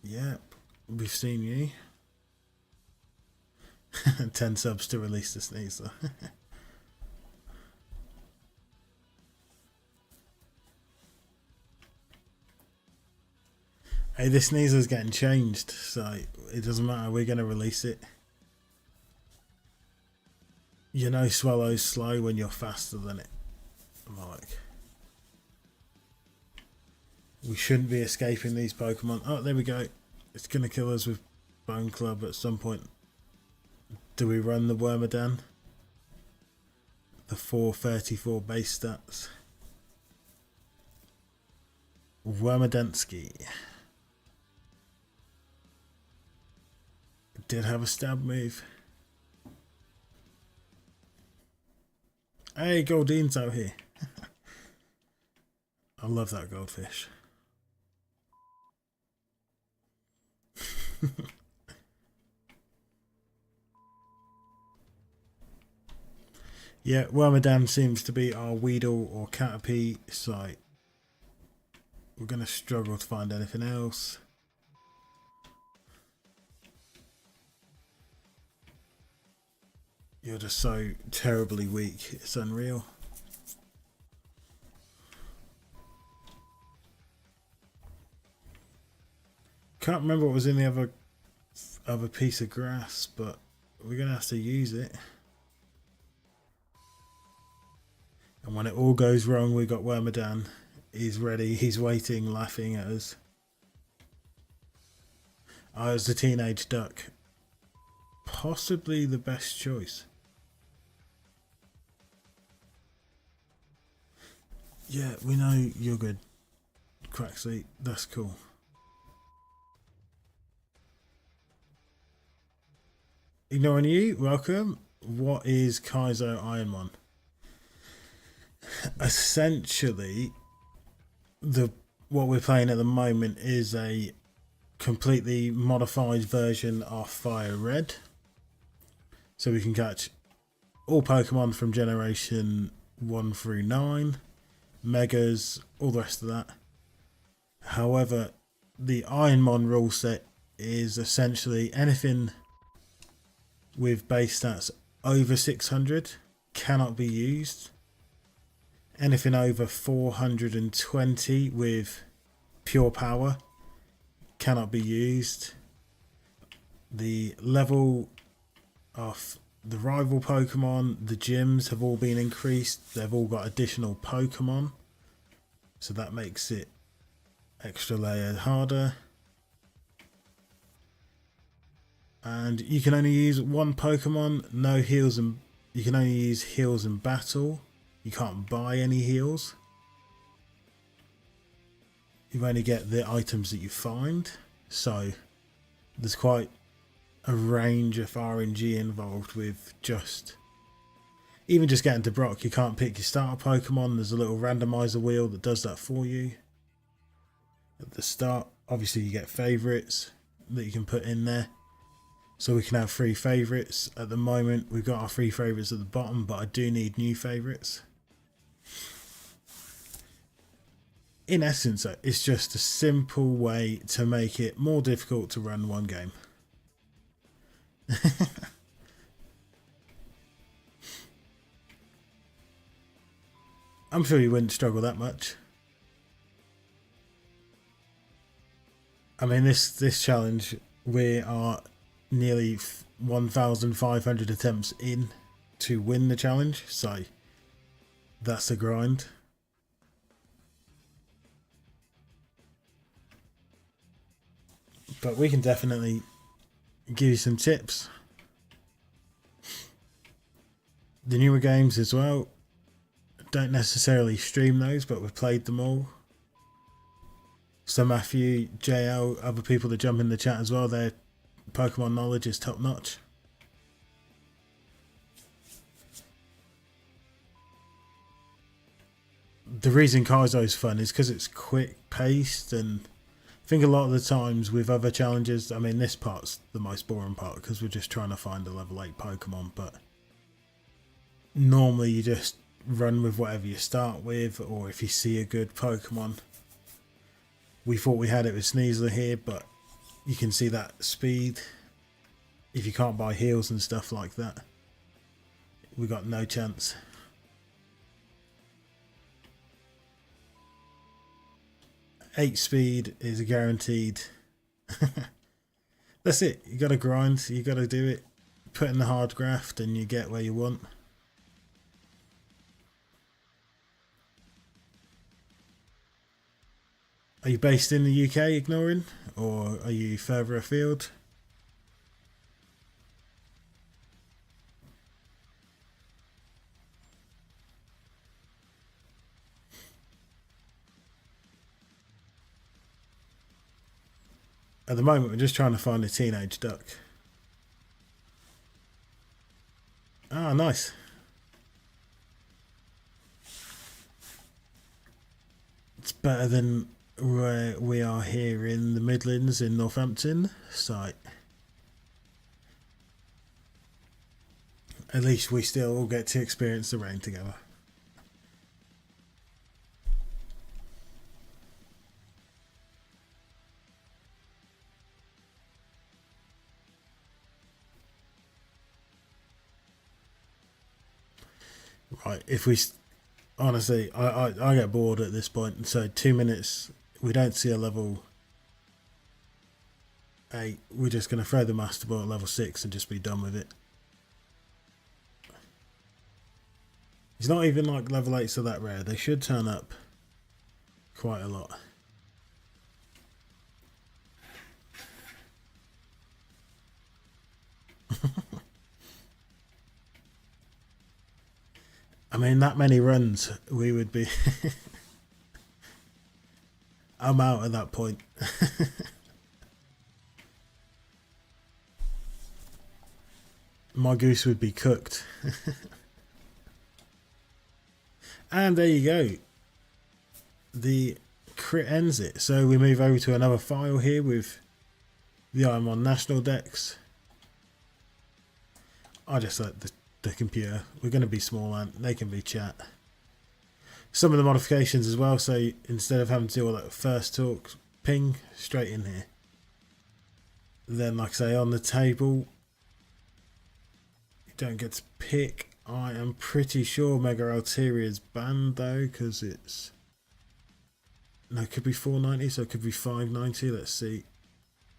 Yep, we've seen you. 10 subs to release the Sneasler. Hey, this Sneasler's getting changed, so it doesn't matter, we're going to release it. You know Swallow's slow when you're faster than it. Like, we shouldn't be escaping these Pokemon. Oh, there we go. It's going to kill us with Bone Club at some point. Do we run the Wormadam? The 434 base stats. Wormadansky. Did have a stab move. Hey, Goldine's out here. I love that goldfish. Yeah, Wormadam seems to be our Weedle or Caterpie, so we're going to struggle to find anything else. You're just so terribly weak, it's unreal. Can't remember what was in the other piece of grass, but we're going to have to use it. And when it all goes wrong, we've got Wormadam. He's ready, he's waiting, laughing at us. Oh, it's the teenage duck. Possibly the best choice. Yeah, we know you're good, Crackseat. That's cool. Ignoring you, welcome. What is Kaizo Ironmon? Essentially, what we're playing at the moment is a completely modified version of Fire Red. So we can catch all Pokemon from generation 1 through 9, Megas, all the rest of that. However, the Ironmon rule set is essentially anything with base stats over 600 cannot be used. Anything over 420 with pure power cannot be used. The level of the rival Pokemon, the gyms have all been increased. They've all got additional Pokemon, so that makes it extra layer harder. And you can only use one Pokemon, no heals, and you can only use heals in battle. You can't buy any heals. You only get the items that you find. So there's quite a range of RNG involved with even just getting to Brock. You can't pick your starter Pokemon. There's a little randomizer wheel that does that for you. At the start, obviously you get favourites that you can put in there. So we can have 3 favourites. At the moment we've got our 3 favourites at the bottom, but I do need new favourites. In essence, it's just a simple way to make it more difficult to run one game. I'm sure you wouldn't struggle that much. I mean, this challenge, we are nearly 1,500 attempts in to win the challenge, so that's a grind. But we can definitely give you some tips. The newer games as well, don't necessarily stream those, but we've played them all. So Matthew, JL, other people that jump in the chat as well, their Pokemon knowledge is top notch. The reason Kaizo is fun is because it's quick paced, and I think a lot of the times with other challenges, I mean, this part's the most boring part because we're just trying to find a level 8 Pokemon, but normally you just run with whatever you start with, or if you see a good Pokemon. We thought we had it with Sneasler here, but you can see that speed. If you can't buy heals and stuff like that, we got no chance. Eight speed is a guaranteed. That's it. You got to grind. You got to do it. Put in the hard graft, and you get where you want. Are you based in the UK, Ignoring, or are you further afield? At the moment, we're just trying to find a teenage duck. Ah, nice. It's better than where we are here in the Midlands in Northampton, so at least we still all get to experience the rain together. Right, if we honestly, I get bored at this point, so 2 minutes, we don't see a level 8, we're just going to throw the Master Ball at level 6 and just be done with it. It's not even like level 8s are that rare, they should turn up quite a lot. I mean, that many runs, we would be... I'm out at that point. My goose would be cooked. And there you go. The crit ends it. So we move over to another file here with the Ironmon national decks. I just like the computer. We're going to be small and they can be chat. Some of the modifications as well, so instead of having to do all that first talk, ping straight in here. Then, like I say, on the table, you don't get to pick. I am pretty sure Mega Alteria is banned though, because it's... No, it could be 490, so it could be 590. Let's see.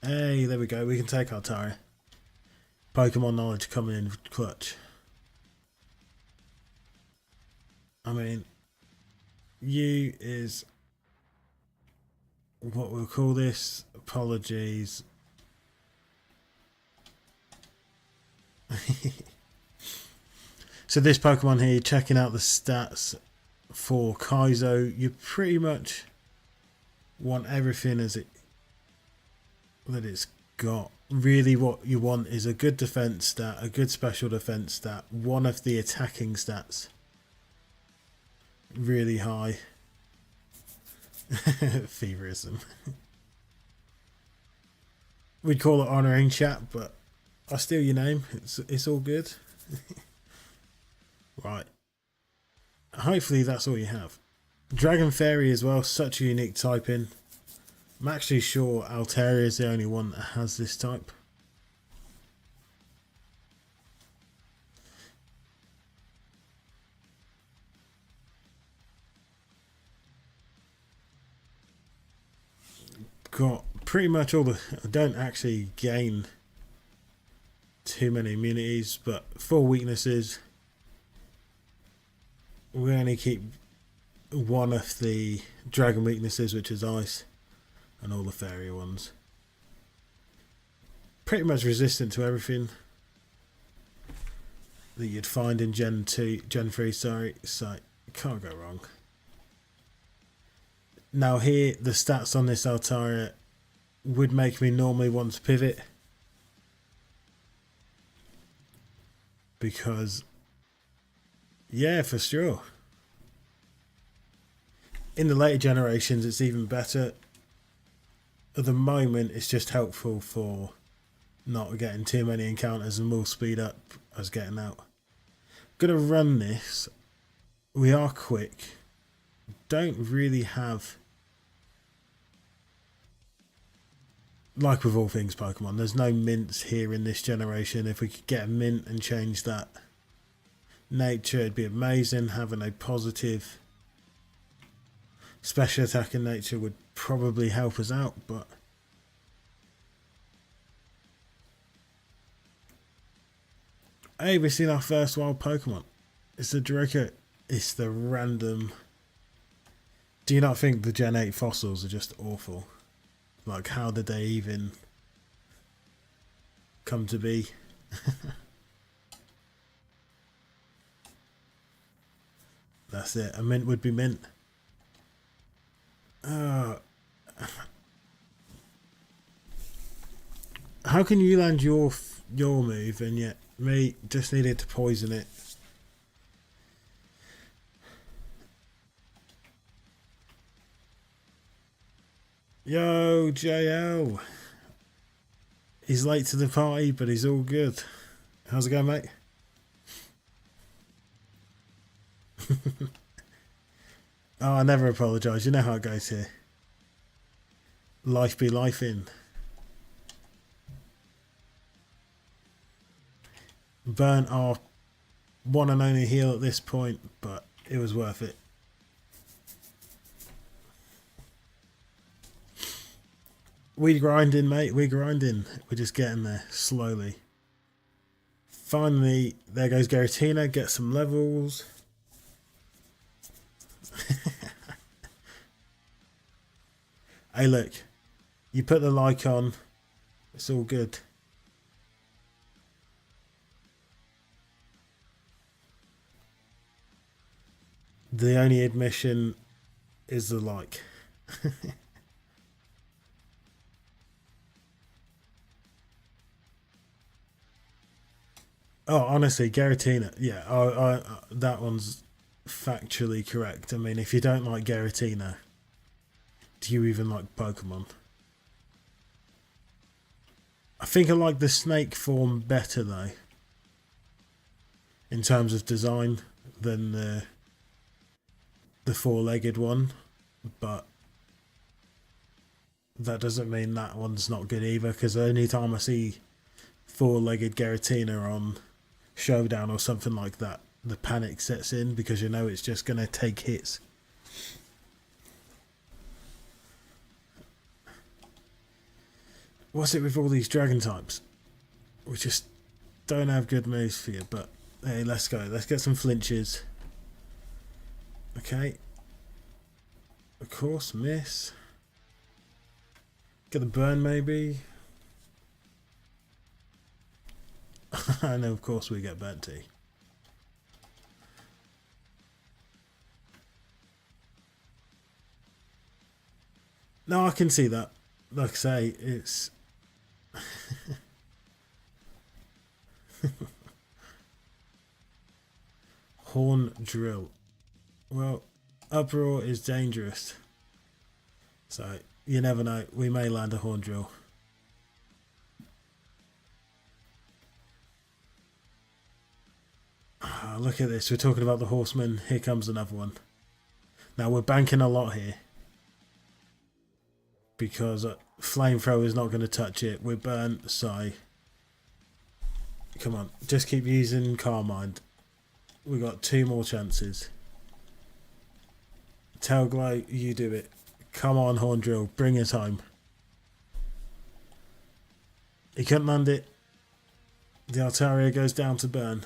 Hey, there we go. We can take Altaria. Pokemon knowledge coming in clutch. I mean, you is what we'll call this. Apologies. So this Pokemon here, checking out the stats for Kaizo, you pretty much want everything as it that it's got. Really what you want is a good defense stat, a good special defense stat, one of the attacking stats really high. Feverism. We'd call it honouring chat, but I'll steal your name. It's all good. Right. Hopefully that's all you have. Dragon Fairy as well, such a unique typing. I'm actually sure Altaria is the only one that has this type. Got pretty much all the... I don't actually gain too many immunities, but 4 weaknesses. We only keep one of the dragon weaknesses, which is ice, and all the fairy ones. Pretty much resistant to everything that you'd find in Gen 2, Gen 3, sorry, so can't go wrong. Now here, the stats on this Altaria would make me normally want to pivot, because yeah, for sure. In the later generations it's even better. At the moment it's just helpful for not getting too many encounters and will speed up us getting out. Gonna run this. We are quick. Don't really have, like with all things Pokemon, there's no mints here in this generation. If we could get a mint and change that nature, it'd be amazing. Having a positive special attack in nature would probably help us out, but hey, we've seen our first wild Pokemon. It's the Draco. It's the random. Do you not think the Gen 8 fossils are just awful? Like, how did they even come to be? That's it. A mint would be mint. How can you land your move and yet me just needed to poison it? Yo, JL. He's late to the party, but he's all good. How's it going, mate? Oh, I never apologise. You know how it goes here. Life be life in. Burnt our one and only heal at this point, but it was worth it. We grinding, mate. We grinding. We're just getting there slowly. Finally, there goes Garatina. Get some levels. Hey, look. You put the like on. It's all good. The only admission is the like. Oh, honestly, Garatina, yeah, that one's factually correct. I mean, if you don't like Garatina, do you even like Pokemon? I think I like the snake form better though, in terms of design, than the four-legged one, but that doesn't mean that one's not good either, because the only time I see four-legged Giratina on Showdown or something like that, the panic sets in, because you know it's just going to take hits. What's it with all these dragon types? We just don't have good moves for you, but hey, let's go. Let's get some flinches. Okay. Of course, miss. Get the burn maybe. And of course we get Benty. No, I can see that. Like I say, it's... Horn drill. Well, uproar is dangerous. So, you never know. We may land a horn drill. Oh, look at this. We're talking about the horseman. Here comes another one. Now, we're banking a lot here, because flamethrower is not going to touch it. We're burnt, so come on, just keep using Carmine. We got 2 more chances. Tailglow, you do it. Come on, horn drill, bring us home. He couldn't land it. The Altaria goes down to burn.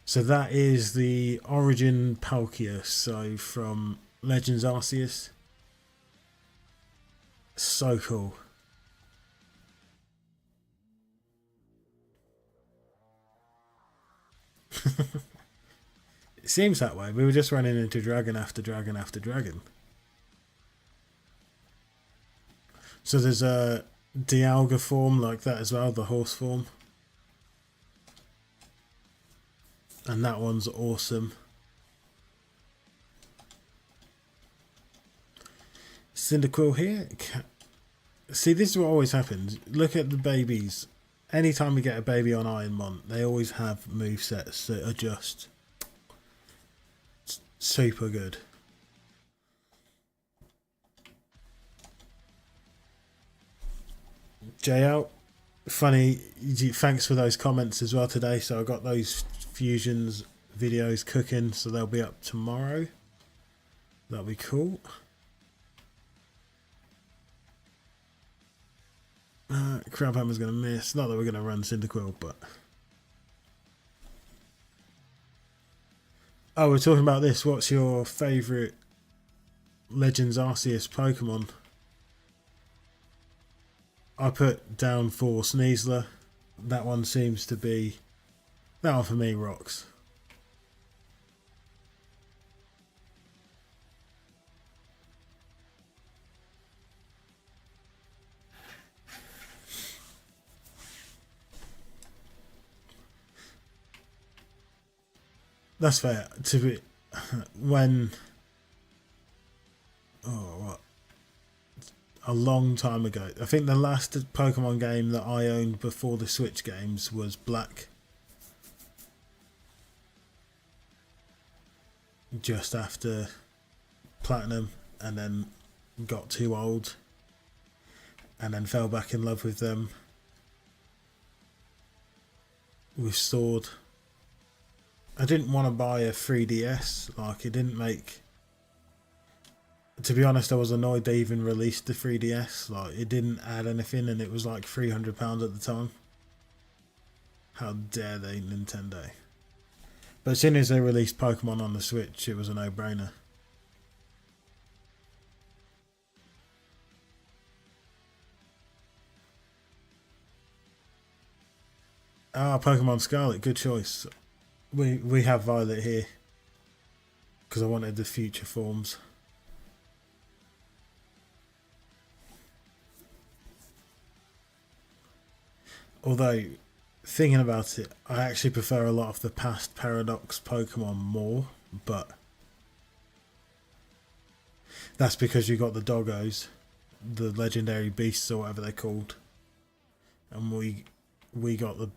So that is the Origin Palkia, so from Legends Arceus. So cool. It seems that way. We were just running into dragon after dragon after dragon. So there's a Dialga form like that as well, the horse form. And that one's awesome. Cyndaquil here. See, this is what always happens. Look at the babies. Anytime we get a baby on Ironmon, they always have movesets that adjust. It's super good. Jay out. Funny, thanks for those comments as well today. So I got those fusions videos cooking, so they'll be up tomorrow. That'll be cool. Crabhammer's going to miss. Not that we're going to run Cyndaquil, but... Oh, we're talking about this. What's your favourite Legends Arceus Pokemon? I put down for Sneasler. That one seems to be... That one for me rocks. That's fair. To be... When... Oh, what? A long time ago. I think the last Pokemon game that I owned before the Switch games was Black. Just after Platinum, and then got too old, and then fell back in love with them. With Sword. I didn't want to buy a 3DS, like it didn't make... To be honest, I was annoyed they even released the 3DS. Like, it didn't add anything, and it was like £300 at the time. How dare they, Nintendo? But as soon as they released Pokemon on the Switch, it was a no-brainer. Ah, Pokemon Scarlet, good choice. We have Violet here, because I wanted the future forms. Although, thinking about it, I actually prefer a lot of the past Paradox Pokemon more, but that's because you got the doggos, the legendary beasts or whatever they're called, and we got the.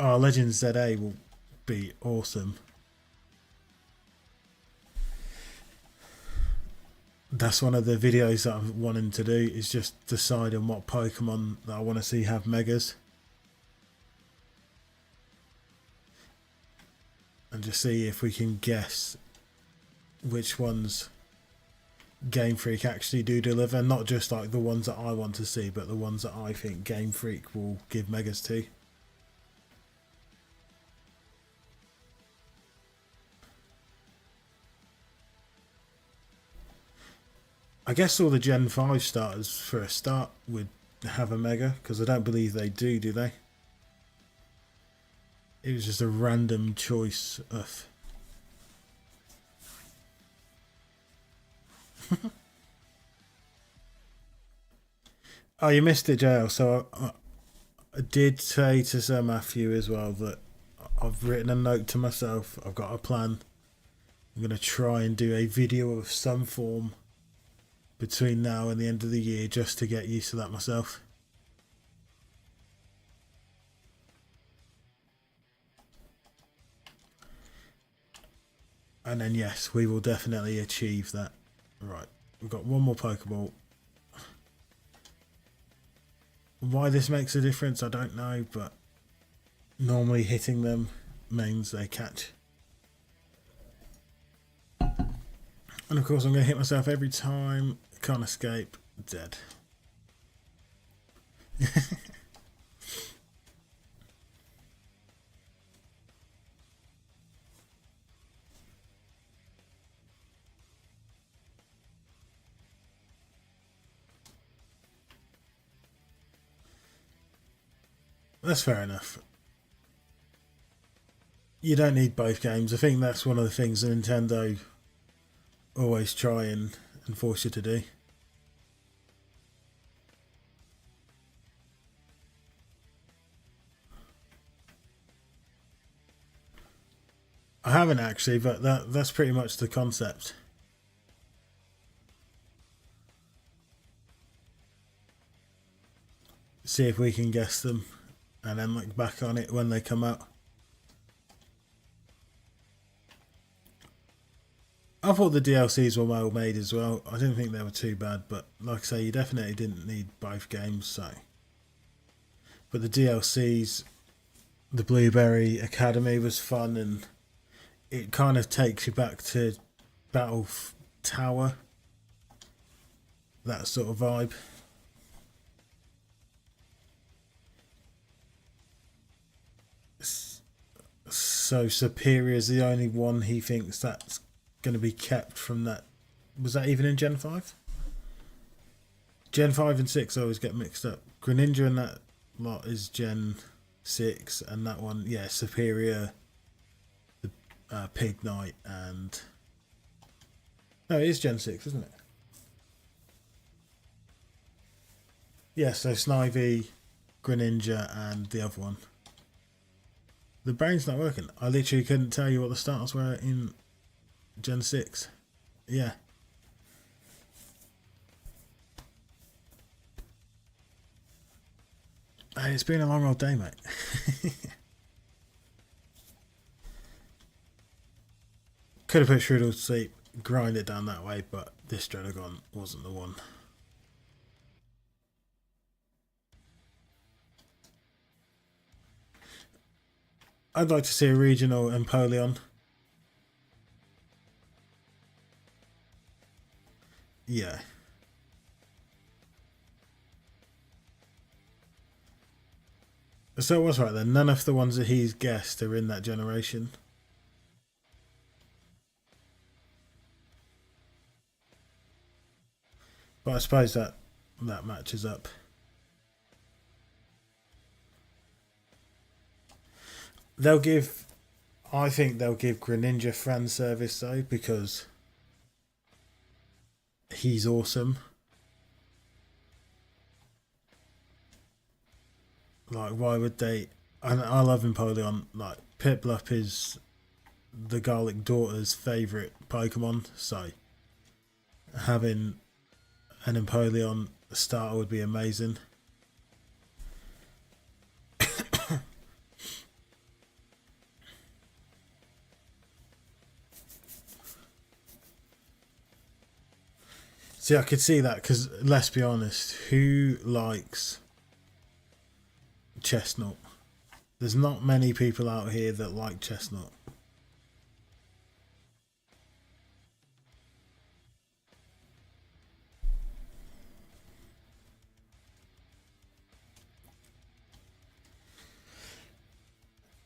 Oh, Legends ZA will be awesome. That's one of the videos that I'm wanting to do, is just decide on what Pokemon that I want to see have megas. And just see if we can guess which ones Game Freak actually do deliver. Not just like the ones that I want to see, but the ones that I think Game Freak will give megas to. I guess all the Gen 5 starters for a start would have a mega, because I don't believe they do they? It was just a random choice of... Oh, you missed it, JL. So I did say to Sir Matthew as well that I've written a note to myself. I've got a plan. I'm going to try and do a video of some form between now and the end of the year, just to get used to that myself. And then yes, we will definitely achieve that. Right, we've got one more Pokeball. Why this makes a difference, I don't know, but normally hitting them means they catch. And of course I'm going to hit myself every time. Can't escape. Dead. That's fair enough. You don't need both games. I think that's one of the things that Nintendo always try and force you to do. I haven't actually, but that's pretty much the concept. See if we can guess them and then look back on it when they come out. I thought the DLCs were well made as well. I didn't think they were too bad, but like I say, you definitely didn't need both games. So, but the DLCs, the Blueberry Academy was fun, and it kind of takes you back to Battle Tower, that sort of vibe. So Superior's the only one he thinks that's going to be kept from that. Was that even in Gen 5? Gen 5 and 6 I always get mixed up. Greninja and that lot is Gen 6, and that one, yeah, Superior, the Pig Knight, and... No, it is Gen 6, isn't it? Yeah, so Snivy, Greninja, and the other one. The brain's not working. I literally couldn't tell you what the starters were in Gen 6. Yeah. Hey, it's been a long old day, mate. Could have put Strudel to sleep, grind it down that way, but this Dragon wasn't the one. I'd like to see a regional Empoleon. Yeah. So it was right then. None of the ones that he's guessed are in that generation. But I suppose that matches up. I think they'll give Greninja fan service though, because he's awesome. Like, why would they? I love Empoleon. Like, Piplup is the Garlic Daughter's favourite Pokemon, so having an Empoleon starter would be amazing. See, I could see that, because let's be honest, who likes Chestnut? There's not many people out here that like Chestnut.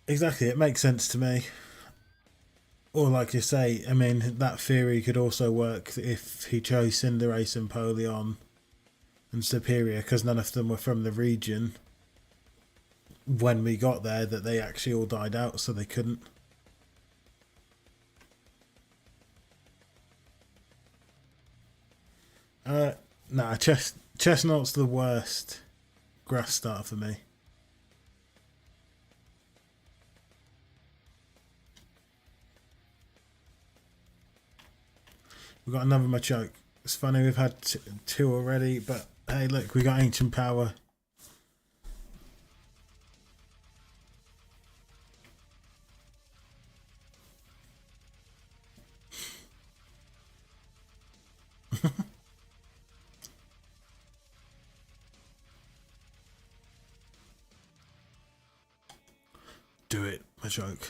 Exactly, it makes sense to me. Or like you say, I mean, that theory could also work if he chose Cinderace and Empoleon and Superior, because none of them were from the region when we got there, that they actually all died out, so they couldn't. Nah, Chestnut's the worst grass starter for me. We've got another Machoke. It's funny, we've had two already, but hey, look, we got Ancient Power. Do it, Machoke.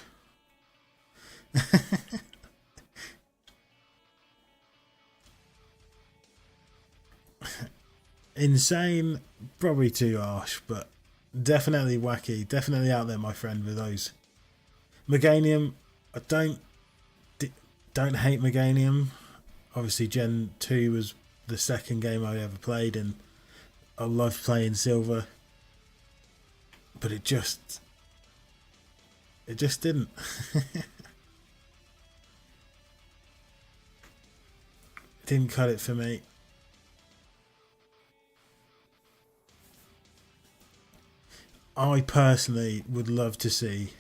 Insane, probably too harsh, but definitely wacky. Definitely out there, my friend, with those. Meganium, I don't hate Meganium. Obviously, Gen 2 was the second game I ever played, and I loved playing Silver. But it just didn't. It didn't cut it for me. I personally would love to see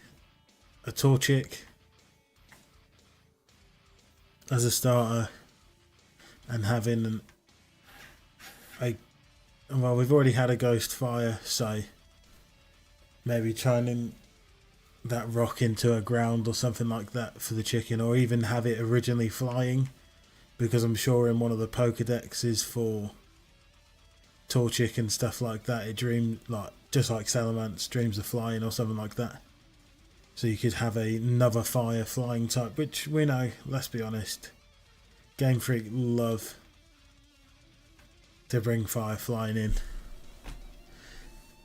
a Torchic as a starter, and having well, we've already had a Ghost Fire, so maybe turning that rock into a ground or something like that for the chicken, or even have it originally flying, because I'm sure in one of the Pokedexes for Torchic and stuff like that, it dreams, like just like Salamence dreams of flying or something like that. So you could have another fire flying type, which we know, let's be honest, Game Freak love to bring fire flying in.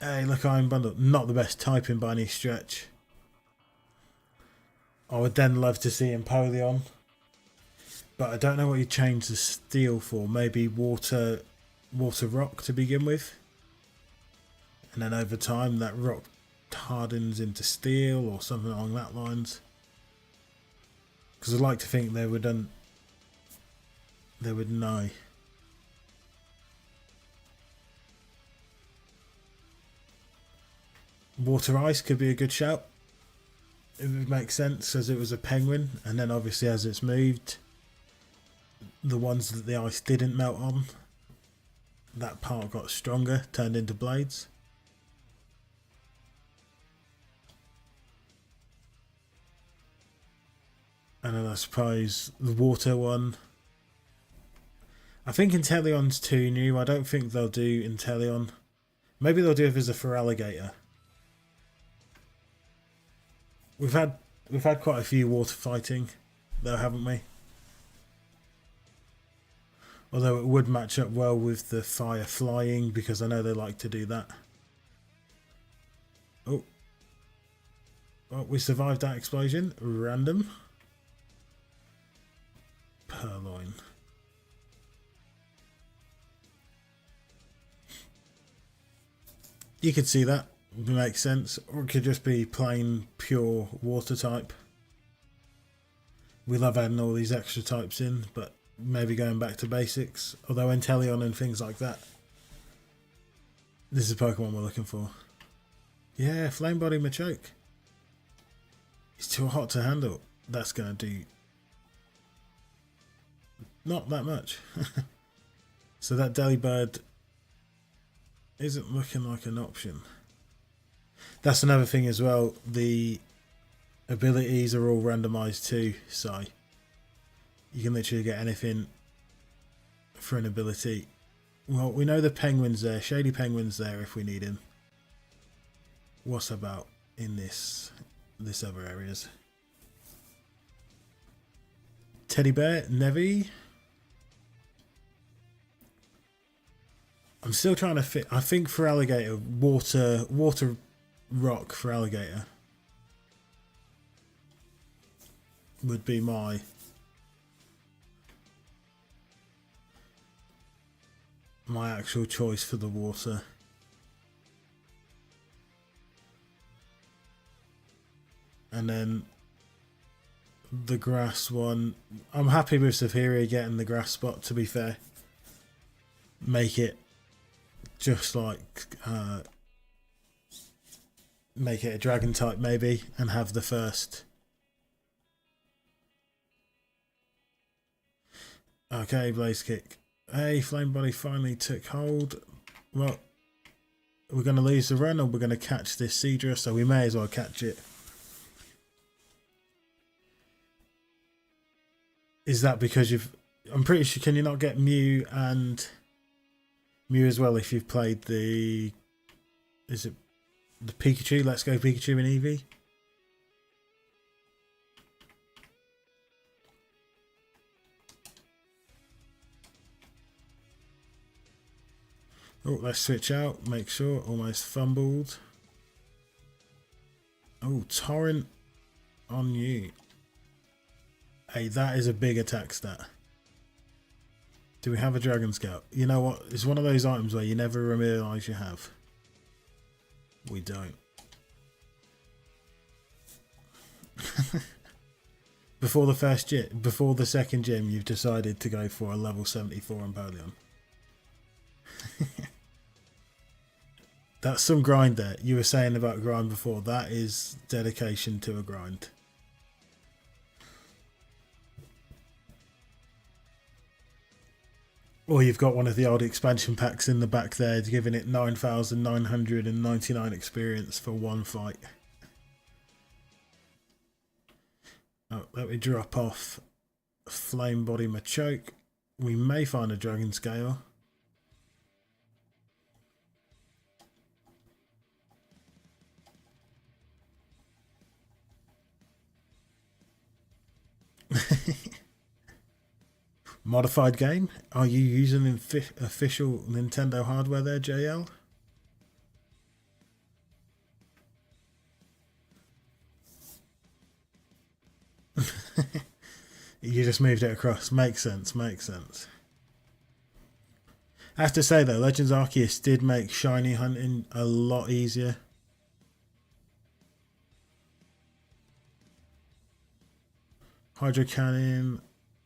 Hey, look, Iron Bundle, not the best typing by any stretch. I would then love to see Empoleon, but I don't know what you change the steel for. Maybe water rock to begin with, and then over time that rock hardens into steel or something along that lines, because I'd like to think they would know. Water Ice could be a good shout. It would make sense, as it was a penguin, and then obviously as it's moved, the ones that the ice didn't melt on, that part got stronger, turned into blades. And then I suppose the water one, I think Inteleon's too new. I don't think they'll do Inteleon. Maybe they'll do it as a Feraligatr. We've had quite a few water fighting though, haven't we? Although it would match up well with the fire flying, because I know they like to do that. Oh. Well, we survived that explosion. Random. Purloin. You could see that. It makes sense. Or it could just be plain pure water type. We love adding all these extra types in, but maybe going back to basics. Although Inteleon and things like that, this is a Pokemon we're looking for. Yeah, Flame Body Machoke. He's too hot to handle. that's going to do not that much. So that Delibird isn't looking like an option. That's another thing as well. The abilities are all randomized too, so you can literally get anything for an ability. Well, we know the penguin's there, Shady Penguin's there if we need him. What's about in this other areas? Teddy Bear, Nevi. I'm still trying to fit. I think for alligator, water rock for alligator would be my actual choice for the water. And then the grass one, I'm happy with Superior getting the grass spot, to be fair. Make it just like make it a dragon type maybe, and have the first. Okay, Blaze Kick. Hey, Flame Body finally took hold. Well, we're going to lose the run, or we're going to catch this Seadra, so we may as well catch it. Is that because you've... I'm pretty sure, can you not get Mew and Mew as well if you've played the... Is it the Pikachu? Let's Go Pikachu in Eevee? Oh, let's switch out. Make sure. Almost fumbled. Oh, Torrent on you. Hey, that is a big attack stat. Do we have a Dragon Scout? You know what? It's one of those items where you never realise you have. We don't. Before the second gym, you've decided to go for a level 74 Empoleon. That's some grind there. You were saying about grind before. That is dedication to a grind. Or you've got one of the old expansion packs in the back there, giving it 9,999 experience for one fight. Oh, let me drop off Flame Body Machoke. We may find a Dragon Scale. Modified game? Are you using official Nintendo hardware there, JL? You just moved it across. Makes sense, makes sense. I have to say though, Legends Arceus did make shiny hunting a lot easier. Hydro Cannon.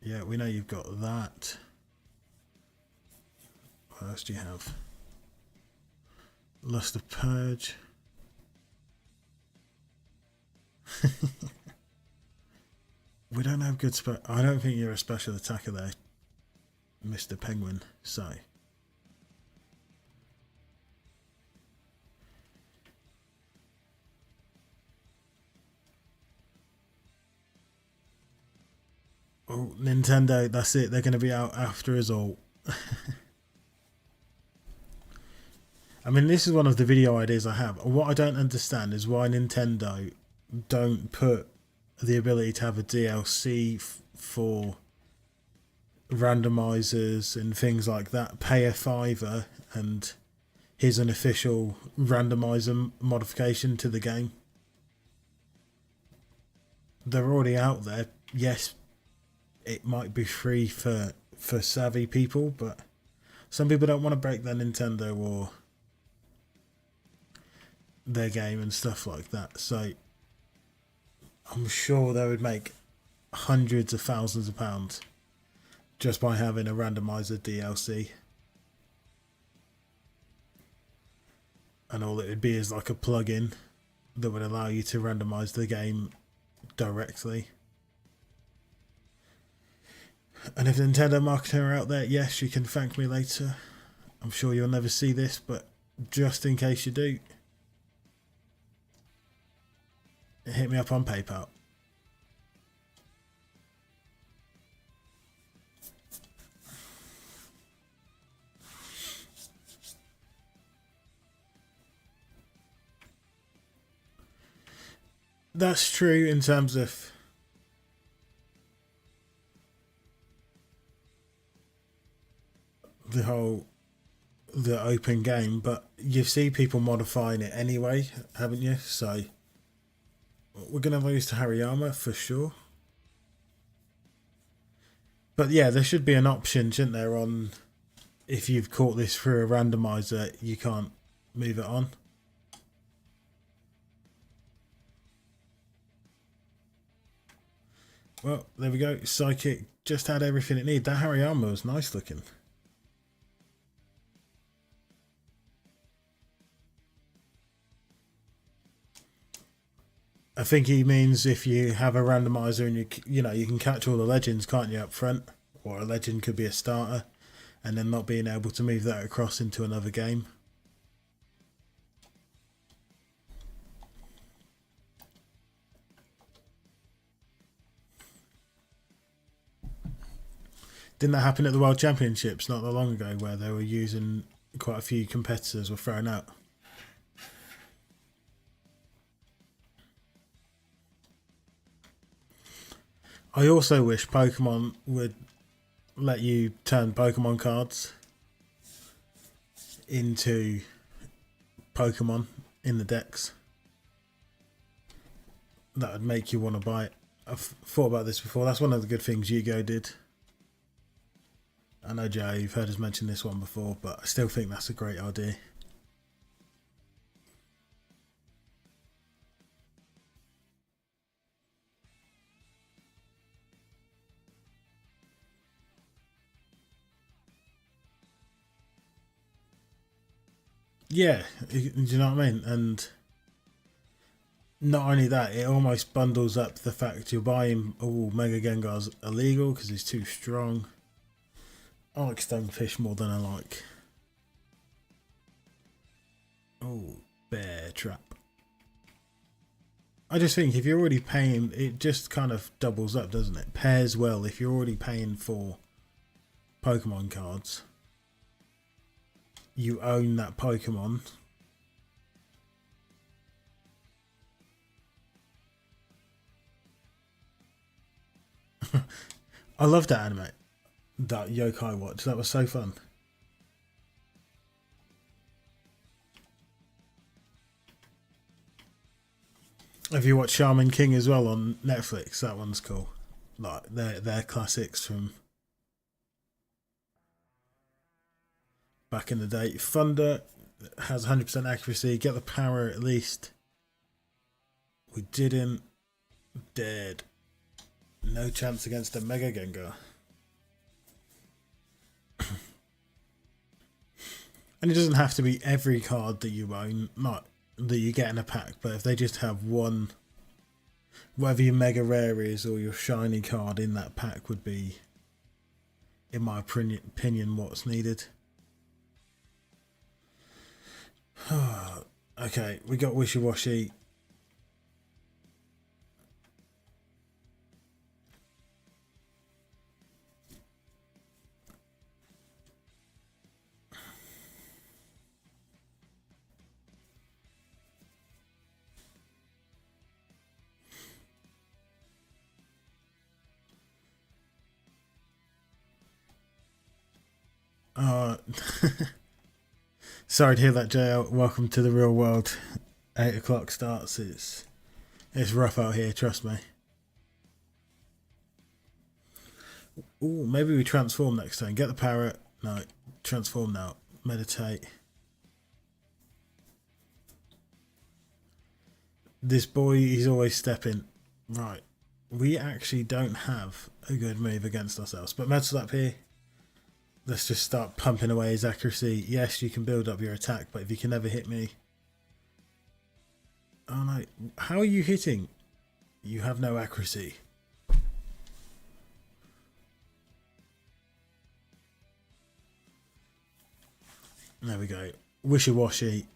Yeah, we know you've got that. What else do you have? Lust of Purge. We don't have good I don't think you're a special attacker there, Mr. Penguin, so. Oh, Nintendo, that's it. They're going to be out after us all. I mean, this is one of the video ideas I have. What I don't understand is why Nintendo don't put the ability to have a DLC for randomizers and things like that. Pay a $5 and here's an official randomizer modification to the game. They're already out there. Yes, it might be free for savvy people, but some people don't want to break their Nintendo or their game and stuff like that. So I'm sure they would make hundreds of thousands of pounds just by having a randomizer DLC. And all it would be is like a plug-in that would allow you to randomize the game directly. And if Nintendo marketing are out there, yes, you can thank me later. I'm sure you'll never see this, but just in case you do, hit me up on PayPal. That's true in terms of the open game, but you see people modifying it anyway, haven't you? So we're going to lose to Hariyama for sure. But yeah, there should be an option, shouldn't there, on if you've caught this through a randomizer, you can't move it on. Well, there we go. Psychic just had everything it needed. That Hariyama was nice looking. I think he means if you have a randomizer and you can catch all the legends, can't you, up front? Or a legend could be a starter, and then not being able to move that across into another game. Didn't that happen at the World Championships not that long ago, where they were using quite a few competitors were thrown out? I also wish Pokemon would let you turn Pokemon cards into Pokemon in the decks. That would make you want to buy it. I've thought about this before. That's one of the good things Yu-Gi-Oh did. I know, Joe, you've heard us mention this one before, but I still think that's a great idea. Yeah, do you know what I mean? And not only that, it almost bundles up the fact you're buying Mega Gengar's illegal because he's too strong. I like Stonefish more than I like. Oh, Bear Trap. I just think if you're already paying, it just kind of doubles up, doesn't it? Pairs well if you're already paying for Pokemon cards. You own that Pokemon. I love that anime. That Yokai Watch. That was so fun. Have you watched Shaman King as well on Netflix? That one's cool. Like they're classics from back in the day. Thunder has 100% accuracy. Get the power at least. We didn't. Dead. No chance against a Mega Gengar. And it doesn't have to be every card that you own, not that you get in a pack, but if they just have one, whatever your mega rare is or your shiny card in that pack would be, in my opinion, what's needed. Okay, we got Wishy Washy. Sorry to hear that, JL. Welcome to the real world. 8 o'clock starts. It's rough out here, trust me. Ooh, maybe we transform next time. Get the parrot. No, transform now. Meditate. This boy, he's always stepping. Right. We actually don't have a good move against ourselves. But Metal Slap here. Let's just start pumping away his accuracy. Yes, you can build up your attack, but if you can never hit me... Oh no. How are you hitting? You have no accuracy. There we go. Wishy-washy.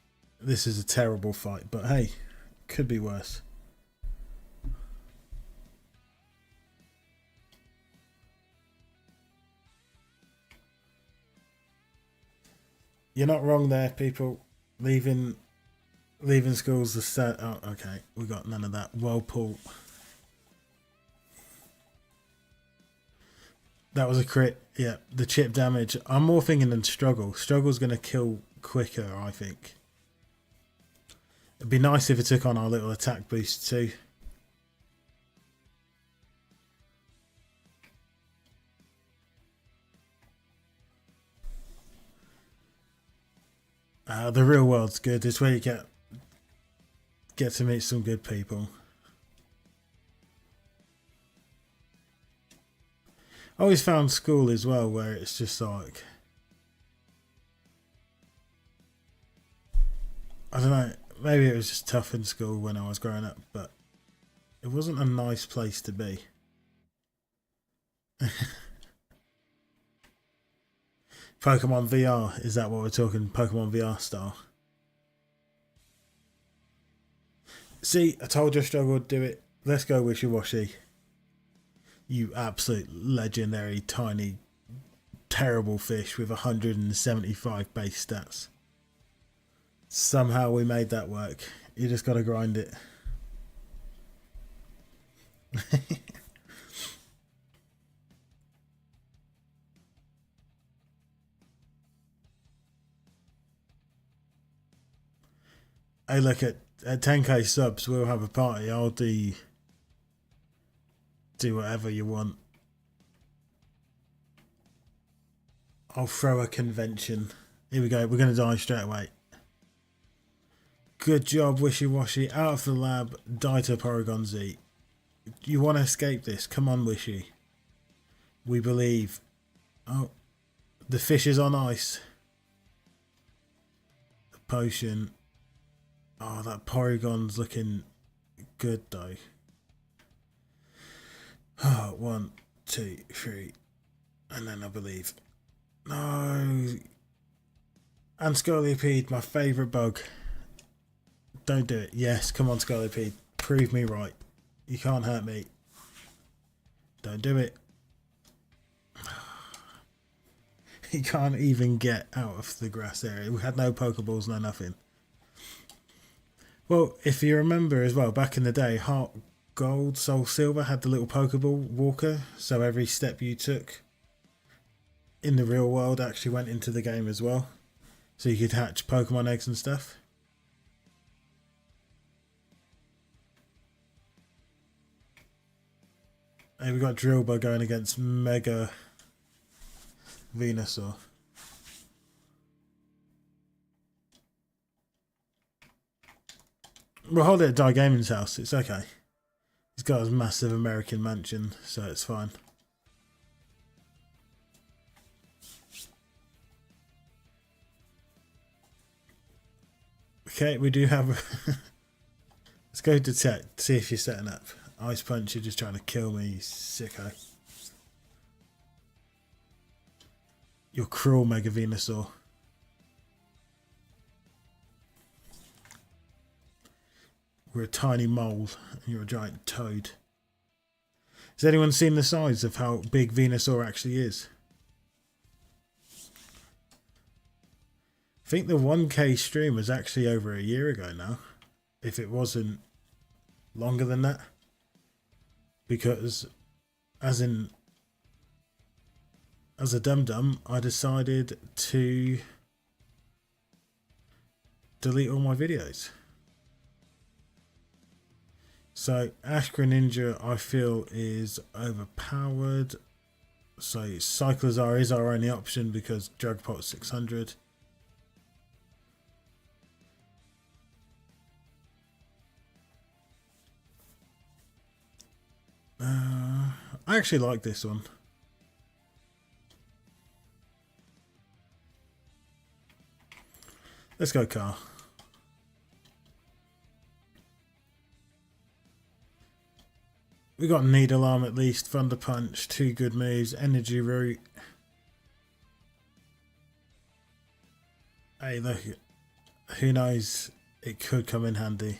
This is a terrible fight, but hey, could be worse. You're not wrong there, people. Leaving school's the set. Oh, okay. We got none of that. Whirlpool. That was a crit. Yeah, the chip damage. I'm more thinking than struggle. Struggle's going to kill quicker, I think. It'd be nice if it took on our little attack boost too. The real world's good. It's where you get to meet some good people. I always found school as well where it's just like, I don't know, maybe it was just tough in school when I was growing up, but it wasn't a nice place to be. Pokemon VR, is that what we're talking? Pokemon VR style? See, I told you I struggled to do it. Let's go wishy-washy. You absolute legendary, tiny, terrible fish with 175 base stats. Somehow we made that work. You just gotta grind it. Hey, look, at 10k subs, we'll have a party. I'll do whatever you want. I'll throw a convention. Here we go. We're going to die straight away. Good job, Wishy-Washy. Out of the lab. Die to Porygon Z. You want to escape this? Come on, Wishy. We believe. Oh, the fish is on ice. The potion. Oh, that Porygon's looking good though. Oh, 1, 2, 3. And then I believe. No. And Scolipede, my favourite bug. Don't do it. Yes, come on, Scolipede. Prove me right. You can't hurt me. Don't do it. He can't even get out of the grass area. We had no Pokeballs, no nothing. Well, if you remember as well, back in the day, Heart Gold, Soul Silver had the little Pokeball walker. So every step you took in the real world actually went into the game as well. So you could hatch Pokemon eggs and stuff. Hey, we got Drillbur going against Mega Venusaur. We'll hold it at Die Gaming's house. It's okay. He's got his massive American mansion, so it's fine. Okay, we do have... Let's go detect, see if you're setting up. Ice Punch, you're just trying to kill me, you sicko. You're cruel, Mega Venusaur. We're a tiny mole, and you're a giant toad. Has anyone seen the size of how big Venusaur actually is? I think the 1k stream was actually over a year ago now, if it wasn't longer than that. Because, as a dum-dum, I decided to delete all my videos. So, Ash Greninja, I feel, is overpowered. So, Cyclizar is our only option because Drugpot's 600. I actually like this one. Let's go car. We got Needle Arm at least, Thunder Punch, 2 good moves, Energy Root. Hey, look, who knows? It could come in handy.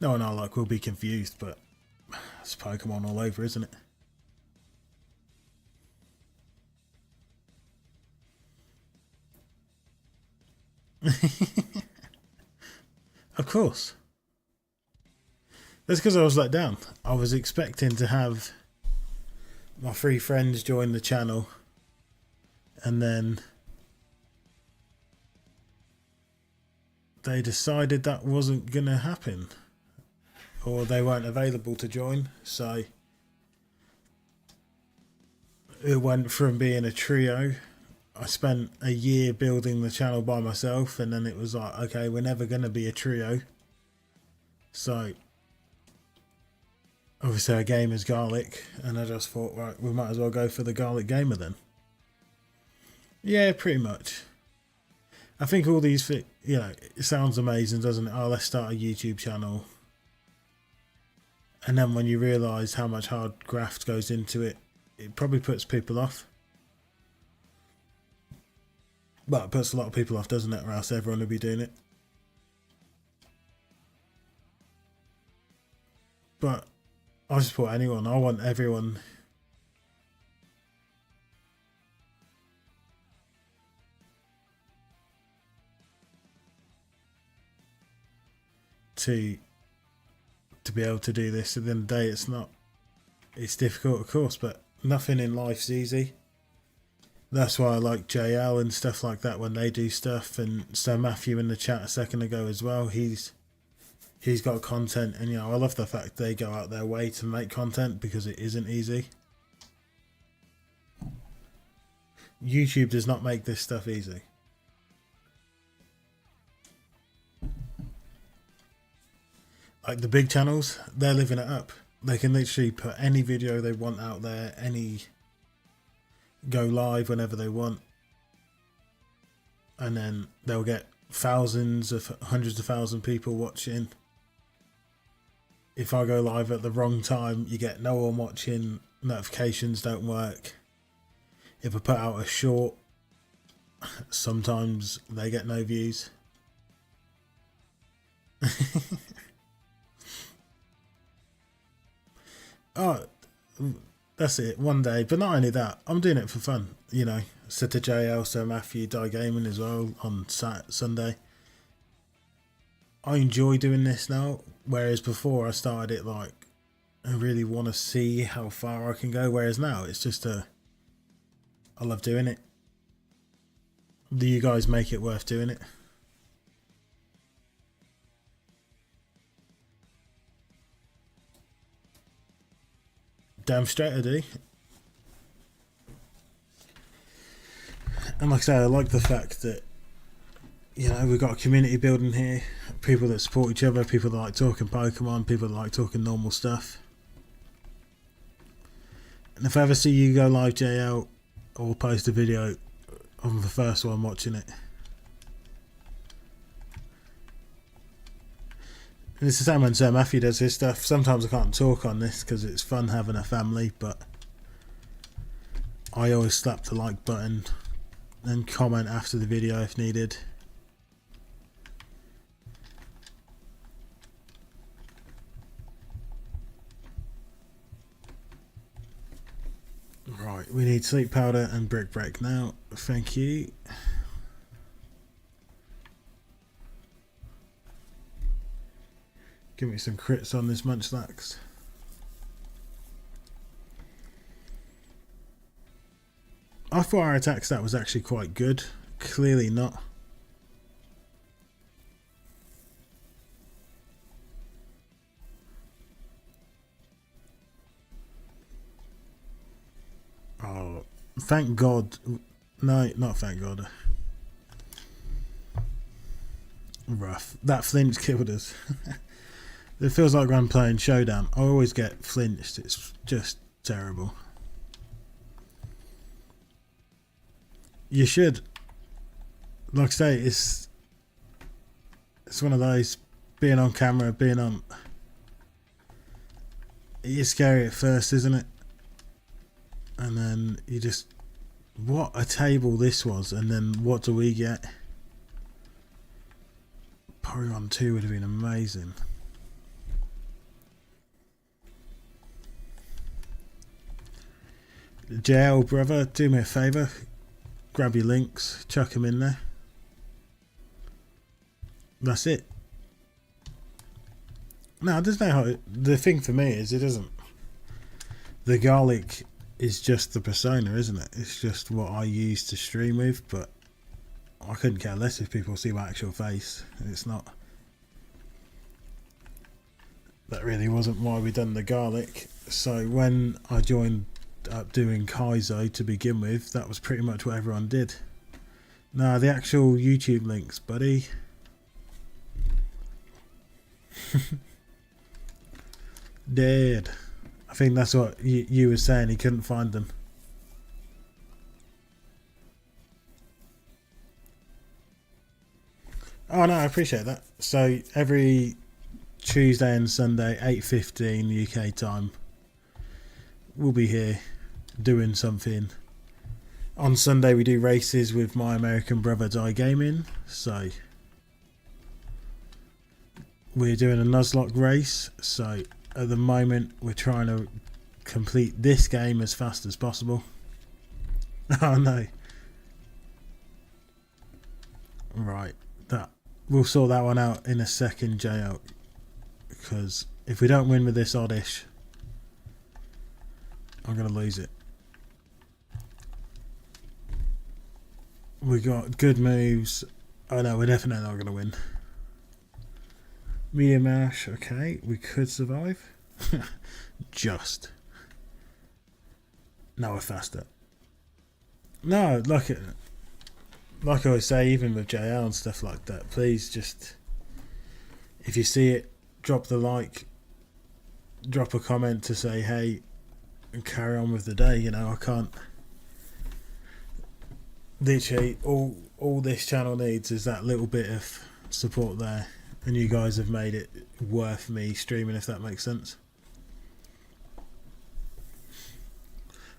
No one I like will be confused, but it's Pokemon all over, isn't it? Of course. That's because I was let down. I was expecting to have my 3 friends join the channel, and then they decided that wasn't going to happen, or they weren't available to join. So it went from being a trio. I spent a year building the channel by myself, and then it was like, okay, we're never going to be a trio. So obviously our game is Garlic, and I just thought, right, we might as well go for the Garlic Gamer then. Yeah, pretty much. I think all these, it sounds amazing, doesn't it? Oh, let's start a YouTube channel. And then when you realise how much hard graft goes into it, it probably puts people off. But it puts a lot of people off, doesn't it? Or else everyone would be doing it. But I support anyone. I want everyone to be able to do this. At the end of the day, it's difficult, of course, but nothing in life's easy. That's why I like JL and stuff like that when they do stuff, and so Matthew in the chat a second ago as well. He's got content, and I love the fact they go out their way to make content because it isn't easy. YouTube does not make this stuff easy. Like the big channels, they're living it up. They can literally put any video they want out there, go live whenever they want, and then they'll get hundreds of thousands of people watching. If I go live at the wrong time, you get no one watching, notifications don't work. If I put out a short, sometimes they get no views. Oh, that's it, one day. But not only that, I'm doing it for fun. Said to JL, so Matthew, Die Gaming as well on Sunday. I enjoy doing this now, whereas before I started it like I really want to see how far I can go, whereas now it's just I love doing it. Do you guys make it worth doing it? Damn straight I do. And like I say, I like the fact that we've got a community building here, people that support each other, people that like talking Pokemon, people that like talking normal stuff. And if I ever see you go live, JL, I'll post a video of the first one watching it. And it's the same when Sir Matthew does his stuff. Sometimes I can't talk on this because it's fun having a family, but I always slap the like button and comment after the video if needed. Right, we need sleep powder and brick break now. Thank you. Give me some crits on this Nuzlocke. I thought our attack stat was actually quite good. Clearly not. Oh, thank God. No, not thank God. Rough. That flinch killed us. It feels like when I'm playing Showdown, I always get flinched. It's just terrible. You should. Like I say, it's one of those, being on camera, it is scary at first, isn't it? And then you just, what a table this was, and then what do we get? Porygon 2 would have been amazing. JL brother, do me a favour, grab your links, chuck them in there. That's it. No, there's no. The thing for me is it doesn't. The garlic is just the persona, isn't it? It's just what I use to stream with, but I couldn't care less if people see my actual face. It's not. That really wasn't why we done the garlic. So when I joined up doing Kaizo to begin with, that was pretty much what everyone did. No, the actual YouTube links, buddy. Dead. I think that's what you were saying, he couldn't find them. Oh no, I appreciate that. So every Tuesday and Sunday, 8:15 UK time, we'll be here doing something. On Sunday we do races with my American brother Die Gaming, so we're doing a Nuzlocke race. So at the moment we're trying to complete this game as fast as possible. Oh no. Right, that we'll sort that one out in a second, JL, because if we don't win with this oddish, I'm gonna lose it. We got good moves. Oh no, we're definitely not gonna win. Medium mash, okay, we could survive. Just. No, we're faster. No, like I always say, even with JL and stuff like that, please just, if you see it, drop the like, drop a comment to say hey, and carry on with the day. You know, I can't. Literally, all this channel needs is that little bit of support there, and you guys have made it worth me streaming, if that makes sense.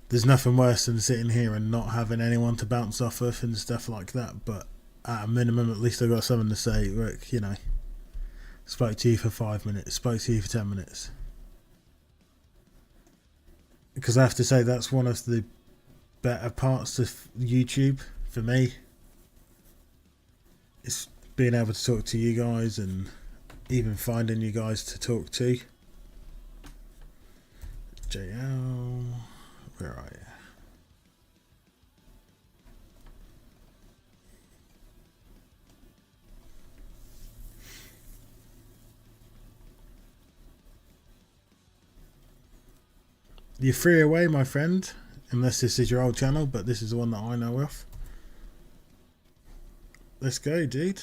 There's nothing worse than sitting here and not having anyone to bounce off of and stuff like that, but at a minimum at least I've got something to say. Look, you know, spoke to you for 5 minutes, spoke to you for 10 minutes, because I have to say that's one of the better parts of YouTube for me. It's being able to talk to you guys and even finding you guys to talk to. JL, where are you? You're free away, my friend, unless this is your old channel, but this is the one that I know of. Let's go, dude.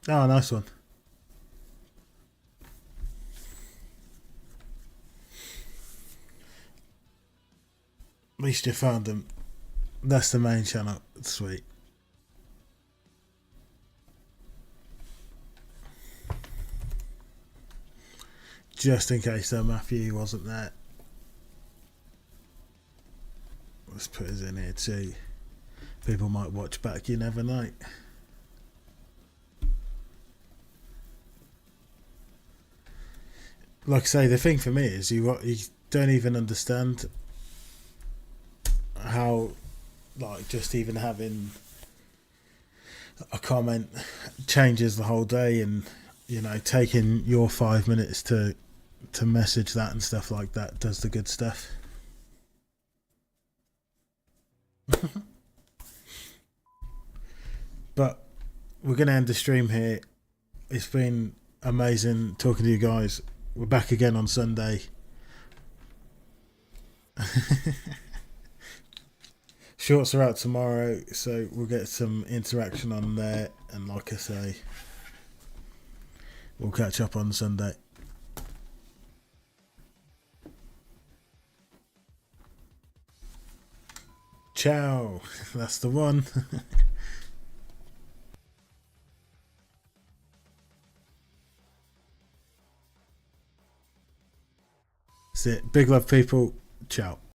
Oh, nice one. At least you found them. That's the main channel. Sweet. Just in case though Matthew wasn't there, let's put his in here too. People might watch back, you never know. Like I say, the thing for me is you don't even understand how, like, just even having a comment changes the whole day, and you know, taking your 5 minutes to message that and stuff like that does the good stuff. But we're going to end the stream here. It's been amazing talking to you guys. We're back again on Sunday. Shorts are out tomorrow, so we'll get some interaction on there, and like I say, we'll catch up on Sunday. Ciao. That's the one. That's it. Big love, people. Ciao.